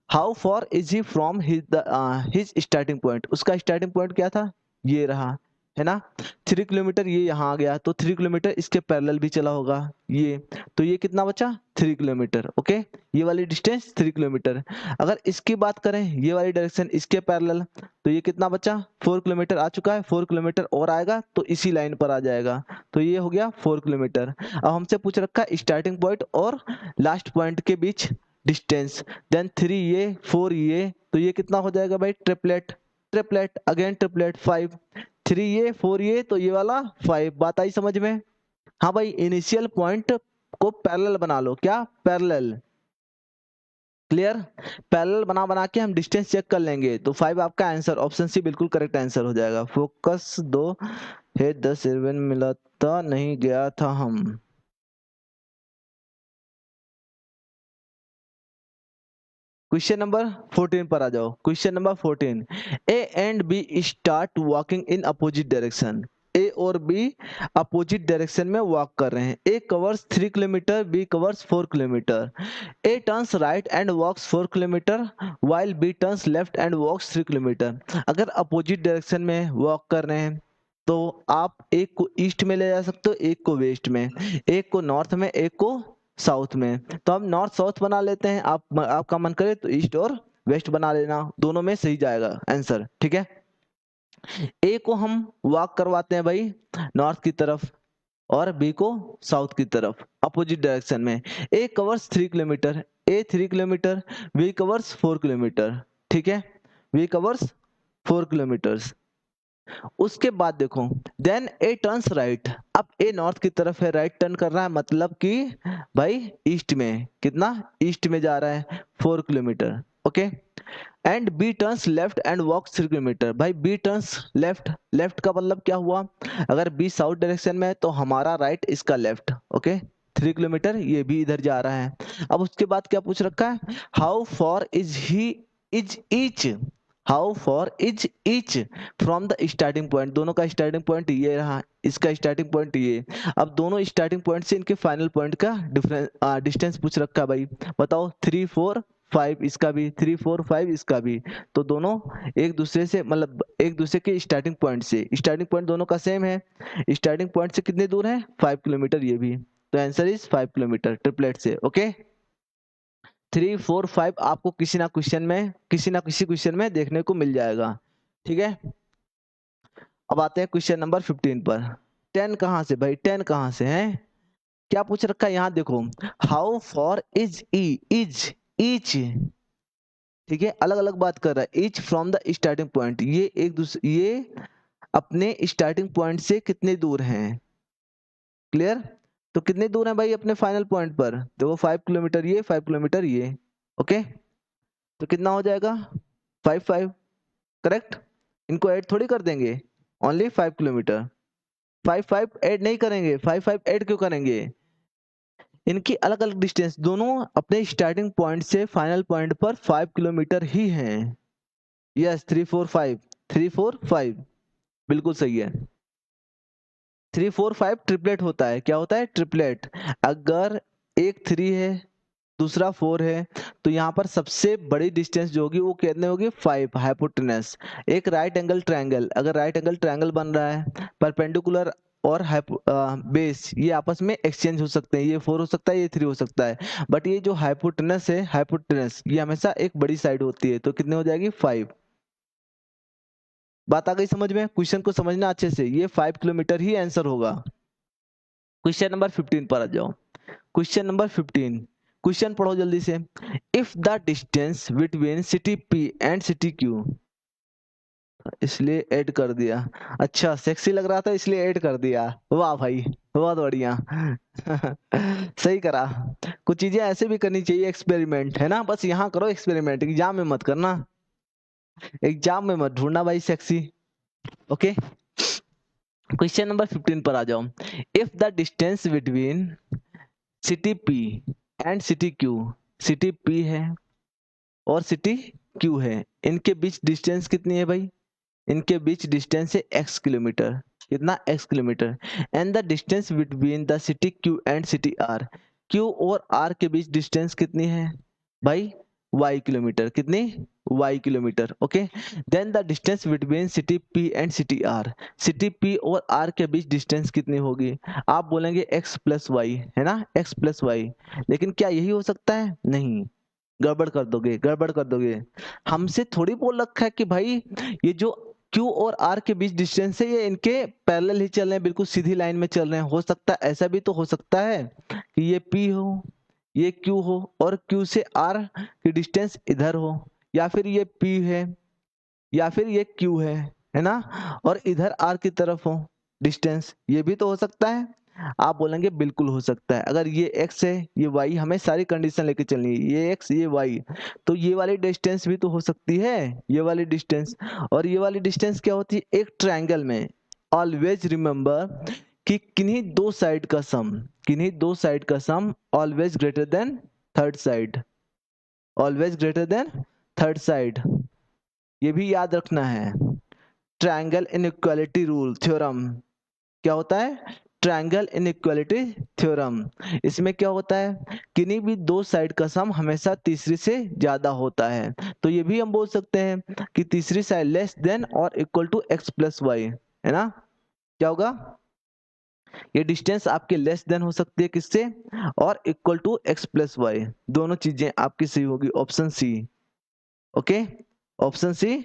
How for is he from his starting point, उसका स्टार्टिंग पॉइंट क्या था, ये रहा, है ना। 3 किलोमीटर ये यहाँ आ गया, तो 3 किलोमीटर इसके पैरेलल भी चला होगा ये, तो ये कितना बचा, 3 किलोमीटर। ओके, ये वाली डिस्टेंस 3 किलोमीटर। अगर इसकी बात करें ये वाली डायरेक्शन इसके पैरेलल, तो ये कितना बचा, 4 किलोमीटर आ चुका है, 4 किलोमीटर और आएगा तो इसी लाइन पर आ जाएगा, तो ये हो गया 4 किलोमीटर। अब हमसे पूछ रखा है स्टार्टिंग पॉइंट और लास्ट पॉइंट के बीच डिस्टेंस, देन 3 ये 4 ये, तो ये कितना हो जाएगा भाई, ट्रिपलेट, ट्रिपलेट अगेन ट्रिपलेट 5, 3 ये 4 ये, तो ये वाला 5। बात आई समझ में। हाँ भाई, इनिशियल पॉइंट को पैरेलल बना लो, क्या, पैरेलल, क्लियर। पैरेलल बना बना के हम डिस्टेंस चेक कर लेंगे, तो 5 आपका आंसर, ऑप्शन सी बिल्कुल करेक्ट आंसर हो जाएगा। फोकस 2 है 10 11 मिलाता नहीं गया था हम। क्वेश्चन नंबर 14 पर आ जाओ। Question number 14, A and B start walking in opposite direction, A और बी अपोजिट डायरेक्शन में वॉक कर रहे हैं। A covers 3 kilometer, B covers 4 kilometer. A turns right and walks 4 kilometer while B turns left and walks 3 kilometer. अगर opposite direction में walk कर रहे हैं तो आप एक को ईस्ट में ले जा सकते हो, एक को वेस्ट में, एक को नॉर्थ में, एक को साउथ में। तो हम नॉर्थ साउथ बना लेते हैं, आपका मन करे तो ईस्ट और वेस्ट बना लेना, दोनों में सही जाएगा आंसर। ठीक है, ए को हम वॉक करवाते हैं भाई नॉर्थ की तरफ और बी को साउथ की तरफ अपोजिट डायरेक्शन में। ए कवर्स 3 किलोमीटर, ए 3 किलोमीटर, बी कवर्स 4 किलोमीटर। ठीक है, बी कवर्स 4 किलोमीटर। उसके बाद देखो, देन ए टर्न्स राइट, अब ए नॉर्थ की तरफ है, राइट टर्न कर रहा है मतलब कि भाई ईस्ट में, कितना, ईस्ट में जा रहा है 4 kilometre. Okay, and B turns left and walk 3 kilometre. भाई बी टर्न्स लेफ्ट, लेफ्ट का मतलब क्या हुआ, अगर बी साउथ डायरेक्शन में है तो हमारा राइट इसका लेफ्ट। ओके, 3 किलोमीटर ये भी इधर जा रहा है। अब उसके बाद क्या पूछ रखा है, how for is he is each, how for is each from the starting point, दोनों का स्टार्टिंग पॉइंट ये रहा, इसका स्टार्टिंग पॉइंट ये। अब दोनों स्टार्टिंग पॉइंट से इनके फाइनल पॉइंट का डिफरेंस डिस्टेंस पूछ रखा है भाई, बताओ 3 4 5, इसका भी 3 4 5, इसका भी। तो दोनों एक दूसरे से मतलब एक दूसरे के स्टार्टिंग पॉइंट से, स्टार्टिंग पॉइंट दोनों का सेम है, स्टार्टिंग पॉइंट से कितने दूर है, 5 किलोमीटर ये भी, तो आंसर इज 5 किलोमीटर ट्रिपलेट से। ओके, 3 4 5 आपको किसी ना क्वेश्चन में, किसी ना किसी क्वेश्चन में देखने को मिल जाएगा। ठीक है, अब आते हैं क्वेश्चन नंबर 15 पर। 10 कहां से भाई, 10 कहां से है, क्या पूछ रखा है यहाँ देखो, how for is E is each, ठीक है, अलग अलग बात कर रहा है, each from the starting point, ये एक दूसरे, ये अपने स्टार्टिंग पॉइंट से कितने दूर हैं, क्लियर। तो कितने दूर हैं भाई अपने फाइनल पॉइंट पर, देखो 5 किलोमीटर ये, 5 किलोमीटर ये। ओके, तो कितना हो जाएगा, 5 5, करेक्ट। इनको ऐड थोड़ी कर देंगे, ओनली 5 किलोमीटर, 5 5 ऐड नहीं करेंगे, 5 5 ऐड क्यों करेंगे, इनकी अलग अलग डिस्टेंस, दोनों अपने स्टार्टिंग पॉइंट से फाइनल पॉइंट पर 5 किलोमीटर ही हैं। यस, 3 4 5, 3 4 5 बिल्कुल सही है। 3 4 5 ट्रिपलेट होता है, क्या होता है, ट्रिपलेट। अगर एक 3 है दूसरा 4 है तो यहाँ पर सबसे बड़ी डिस्टेंस जो होगी वो कितने होगी, 5 हाइपोटेनस। एक राइट एंगल ट्रायंगल, अगर राइट एंगल ट्रायंगल बन रहा है परपेंडिकुलर और बेस ये आपस में एक्सचेंज हो सकते हैं, ये 4 हो सकता है, ये 3 हो सकता है, बट ये जो हाइपोटेनस है, हाइपोटेनस ये हमेशा एक बड़ी साइड होती है, तो कितने हो जाएगी 5। बात आ गई समझ में? क्वेश्चन को समझना अच्छे से, ये 5 किलोमीटर ही आंसर होगा। क्वेश्चन नंबर 15 पर आ जाओ। क्वेश्चन नंबर 15, क्वेश्चन पढ़ो जल्दी से। If the distance between city P and city Q, इसलिए ऐड कर दिया। अच्छा, सेक्सी लग रहा था इसलिए ऐड कर दिया। वाह भाई, बहुत बढ़िया। सही करा। कुछ चीजें ऐसे भी करनी चाहिए, एक्सपेरिमेंट है ना, बस यहाँ करो एक्सपेरिमेंट, एग्जाम में मत करना, एग्जाम में मत ढूंढना भाई सेक्सी। ओके, क्वेश्चन नंबर 15 पर आ जाओ। If the distance between city P and city Q, city P है और सिटी क्यू है, इनके बीच डिस्टेंस कितनी है भाई? इनके बीच डिस्टेंस है x किलोमीटर। कितना? x kilometre. And the distance between the city q and city r, q और r के बीच डिस्टेंस कितनी है भाई? y kilometre. कितनी? y kilometre. Okay, then the distance between city p and city r, city p और r के बीच distance कितनी होगी? आप बोलेंगे x प्लस वाई, है ना, x प्लस वाई, लेकिन क्या यही हो सकता है? नहीं, गड़बड़ कर दोगे, गड़बड़ कर दोगे। हमसे थोड़ी बोल रखा है कि भाई ये जो Q और R के बीच डिस्टेंस है, ये इनके पैरेलल ही चल रहे हैं, बिल्कुल सीधी लाइन में चल रहे हैं। हो सकता है ऐसा भी तो हो सकता है कि ये P हो, ये Q हो, और Q से R की डिस्टेंस इधर हो, या फिर ये P है, या फिर ये Q है ना, और इधर R की तरफ हो डिस्टेंस, ये भी तो हो सकता है। आप बोलेंगे बिल्कुल हो सकता है। अगर ये x है, ये y, हमें सारी कंडीशन लेके चलनी है, ये x ये y, तो ये वाली डिस्टेंस भी तो हो सकती है, ये वाली डिस्टेंस। और ये वाली डिस्टेंस क्या होती है? एक ट्रायंगल में ऑलवेज रिमेंबर कि किन्हीं दो साइड का सम, किन्हीं दो साइड का sum always greater than third side, always greater than third side, ये भी याद रखना है। ट्रायंगल इनइक्वालिटी रूल थ्योरम क्या होता है? Triangle inequality theorem. इसमें क्या होता है? किन्हीं भी दो साइड का सम हमेशा तीसरी से ज्यादा होता है, तो ये भी हम बोल सकते हैं कि तीसरी साइड लेस देन और equal to x plus y, है ना। क्या होगा? ये डिस्टेंस आपके लेस देन हो सकती है किससे? और equal to x plus y, दोनों चीजें आपकी सही होगी, option C. Okay, option C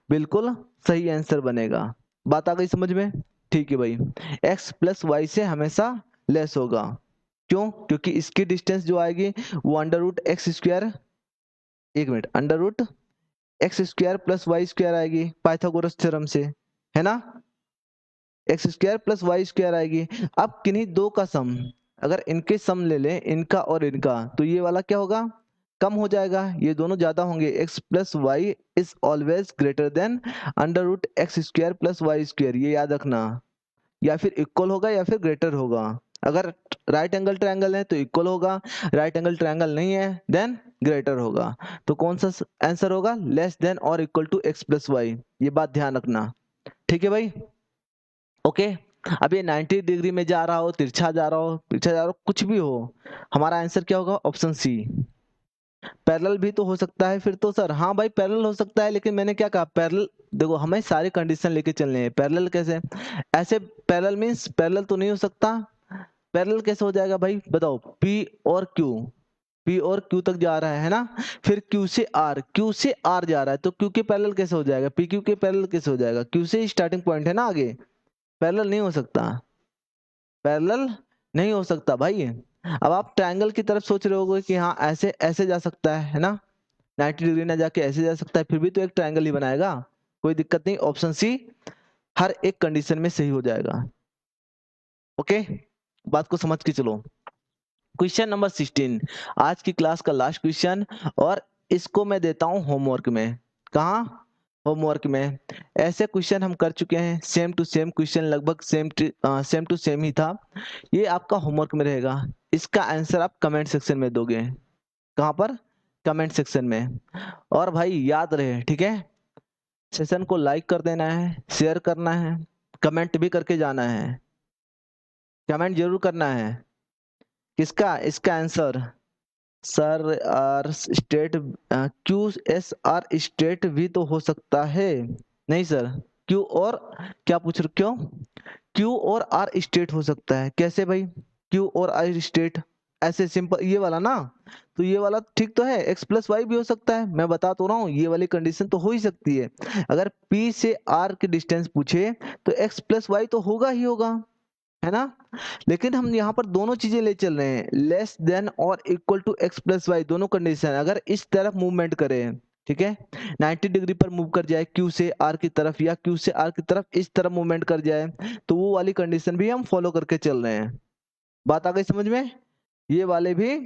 बिल्कुल सही आंसर बनेगा। बात आ गई समझ में? ठीक है भाई, x प्लस वाई से हमेशा लेस होगा। क्यों? क्योंकि इसकी डिस्टेंस जो आएगी वो अंडर रूट एक्स स्क्वायर, एक मिनट, under root x square plus y square आएगी पाइथागोरस थ्योरम से, है ना। X square plus y square आएगी। अब किन्हीं दो का सम, अगर इनके सम ले लें, इनका और इनका, तो ये वाला क्या होगा? कम हो जाएगा, ये दोनों ज्यादा होंगे। x plus y is always greater than under root x square plus y square, ये याद रखना। या फिर इक्वल होगा या फिर ग्रेटर होगा। अगर राइट एंगल ट्रायंगल है तो इक्वल होगा, राइट एंगल ट्रायंगल नहीं है देन ग्रेटर होगा। तो कौन सा आंसर होगा? लेस देन और equal to x plus y, ये बात ध्यान रखना। ठीक है भाई, ओके। अब ये 90 डिग्री में जा रहा हो, तिरछा जा रहा हो, पीछे जा रहा हो, कुछ भी हो, हमारा आंसर क्या होगा? Option C. पैरेलल भी तो हो सकता है फिर तो सर। हाँ भाई, पैरेलल हो सकता है, लेकिन मैंने क्या कहा? पैरेलल, देखो हमें सारे कंडीशन लेके चलने हैं। पैरेलल कैसे? ऐसे पैरेलल मींस पैरेलल तो नहीं हो सकता। पैरेलल कैसे हो जाएगा भाई बताओ? P और Q, P और Q तक जा रहा है ना, फिर Q से R, Q से R जा रहा है, तो Q के पैरेलल कैसे हो जाएगा? PQ के पैरेलल कैसे हो जाएगा? Q से स्टार्टिंग पॉइंट है ना आगे, पैरेलल नहीं हो सकता, पैरेलल नहीं हो सकता भाई। अब आप ट्रायंगल की तरफ सोच रहे होगे कि हाँ ऐसे ऐसे जा सकता है ना, 90 डिग्री ना जाके ऐसे जा सकता है, फिर भी तो एक ट्रायंगल ही बनाएगा, कोई दिक्कत नहीं। ऑप्शन सी हर एक कंडीशन में सही हो जाएगा। ओके, बात को समझ के चलो। क्वेश्चन नंबर 16, आज की क्लास का लास्ट क्वेश्चन, और इसको मैं देता हूं होमवर्क में। कहा? होमवर्क में। ऐसे क्वेश्चन हम कर चुके हैं, सेम टू सेम क्वेश्चन, लगभग सेम टू सेम ही था। ये आपका होमवर्क में रहेगा, इसका आंसर आप कमेंट सेक्शन में दोगे। कहां पर? कमेंट सेक्शन में। और भाई याद रहे, ठीक है, सेशन को लाइक कर देना है, शेयर करना है, कमेंट भी करके जाना है, कमेंट जरूर करना है। किसका? इसका answer sir R state, Q S R state भी तो हो सकता है। नहीं सर, क्यू और क्या पूछ रहे, क्यों क्यू और आर स्टेट हो सकता है। कैसे भाई? क्यू और आर स्टेट ऐसे सिंपल, ये वाला ना, तो ये वाला ठीक तो है, एक्स प्लस वाई भी हो सकता है। मैं बता तो रहा हूँ ये वाली कंडीशन तो हो ही सकती है। अगर पी से आर की डिस्टेंस पूछे तो एक्स प्लस वाई तो होगा ही होगा, है ना। लेकिन हम यहाँ पर दोनों चीजें ले चल रहे हैं, लेस देन और equal to x plus y, दोनों कंडीशन अगर इस तरफ मूवमेंट करें, ठीक है, 90 डिग्री पर मूव कर जाए क्यू से आर की तरफ, या क्यू से आर की तरफ इस तरफ मूवमेंट कर जाए, तो वो वाली कंडीशन भी हम फॉलो करके चल रहे हैं। बात आ गई समझ में? ये वाले भी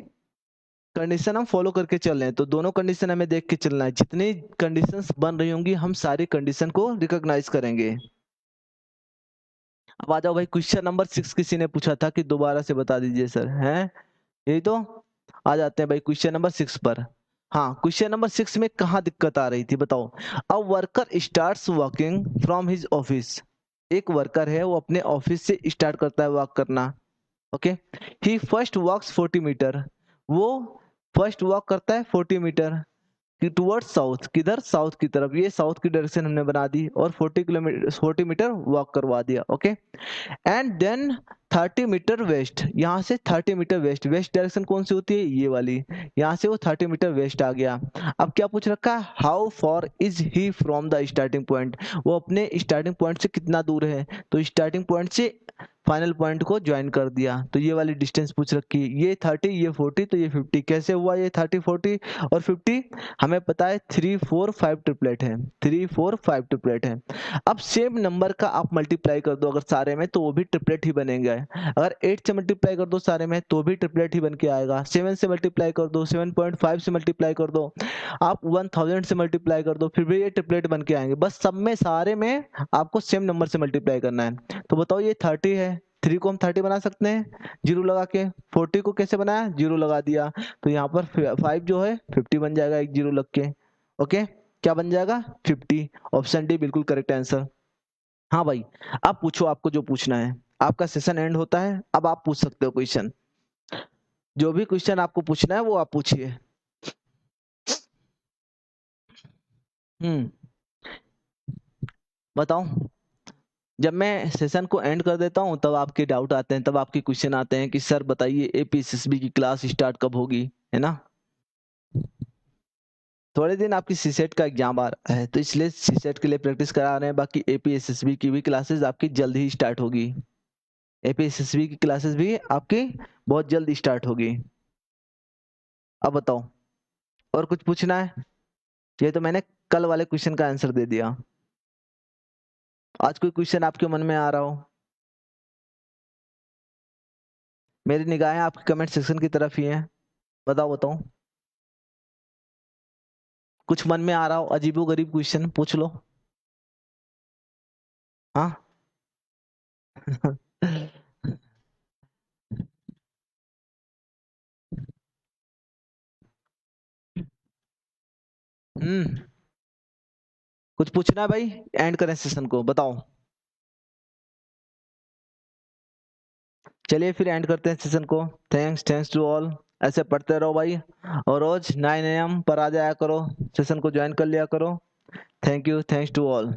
कंडीशन हम फॉलो करके चल रहे हैं, तो दोनों कंडीशन हमें देख के चलना है। जितनी कंडीशंस बन रही होंगी हम सारी कंडीशन को रिकॉग्नाइज करेंगे। अब आ जाओ भाई, क्वेश्चन नंबर 6 किसी ने पूछा था कि दोबारा से बता दीजिए सर, हैं यही तो। आ जाते हैं भाई क्वेश्चन नंबर 6 पर। हाँ, क्वेश्चन नंबर 6 में कहाँ दिक्कत आ रही थी बताओ। A worker starts walking from his office, एक वर्कर है वो अपने ऑफिस से स्टार्ट करता है वॉक करना, ओके। ही फर्स्ट वॉक्स 40 मीटर, वो फर्स्ट वॉक करता है 40 मीटर कि टुवर्ड्स साउथ, किधर, साउथ की तरफ, ये साउथ की डायरेक्शन हमने बना दी, और 40 मीटर वॉक करवा दिया, okay. And then 30 metre west, यहाँ से 30 मीटर वेस्ट, वेस्ट डायरेक्शन कौन सी होती है, ये वाली, यहाँ से वो 30 मीटर वेस्ट आ गया। अब क्या पूछ रखा है, how for is he from the starting point, वो अपने स्टार्टिंग पॉइंट से कितना दूर है, तो स्टार्टिंग पॉइंट से फाइनल पॉइंट को ज्वाइन कर दिया, तो ये वाली डिस्टेंस पूछ रखी, ये 30 ये 40 तो ये 50, कैसे हुआ ये 30 40 और 50, हमें पता है 3 4 5 ट्रिपलेट है, 3 4 5 ट्रिपलेट है। अब सेम नंबर का आप मल्टीप्लाई कर दो अगर सारे में, तो वो भी ट्रिपलेट ही बनेंगे। अगर 8 से मल्टीप्लाई कर दो सारे में तो भी ट्रिपलेट ही बन के आएगा, 7 से मल्टीप्लाई कर दो, 7.5 से मल्टीप्लाई कर दो, आप 1000 से मल्टीप्लाई कर दो, फिर भी ये ट्रिपलेट बन के आएंगे। बस सब में सारे में आपको सेम नंबर से मल्टीप्लाई करना है। तो बताओ ये 30 है, 3 को हम 30 बना सकते हैं जीरो लगा के, 40 को कैसे बनाया, जीरो लगा दिया, तो यहाँ पर 5 जो है 50 बन जाएगा एक जीरो लग के, ओके। क्या बन जाएगा 50, ऑप्शन डी बिल्कुल करेक्ट आंसर। हाँ भाई, आप पूछो, आपको जो पूछना है, आपका सेशन एंड होता है, अब आप पूछ सकते हो क्वेश्चन, जो भी क्वेश्चन आपको पूछना है वो आप पूछिए। हम्म, बताओ। जब मैं सेशन को एंड कर देता हूँ तब आपके डाउट आते हैं, तब आपके क्वेश्चन आते हैं कि सर बताइए एपीएसएसबी की क्लास स्टार्ट कब होगी, है ना। थोड़े दिन आपकी सीसेट का एग्जाम आ रहा है तो इसलिए सीसेट के लिए प्रैक्टिस करा रहे हैं, बाकी एपीएसएसबी की भी क्लासेस आपकी जल्द ही स्टार्ट होगी। एपीएसएसबी की क्लासेस भी आपकी बहुत जल्द स्टार्ट होगी। अब बताओ, और कुछ पूछना है? ये तो मैंने कल वाले क्वेश्चन का आंसर दे दिया। आज कोई क्वेश्चन आपके मन में आ रहा हो? मेरी निगाहें आपके कमेंट सेक्शन की तरफ ही हैं, बताओ बताओ। कुछ मन में आ रहा हो अजीबो गरीब क्वेश्चन पूछ लो। हाँ। हम्म, कुछ पूछना है भाई, एंड करें सेशन को, बताओ। चलिए फिर एंड करते हैं सेशन को। थैंक्स टू ऑल, ऐसे पढ़ते रहो भाई, और रोज 9 AM पर आ जाया करो, सेशन को ज्वाइन कर लिया करो। Thank you, thanks to all.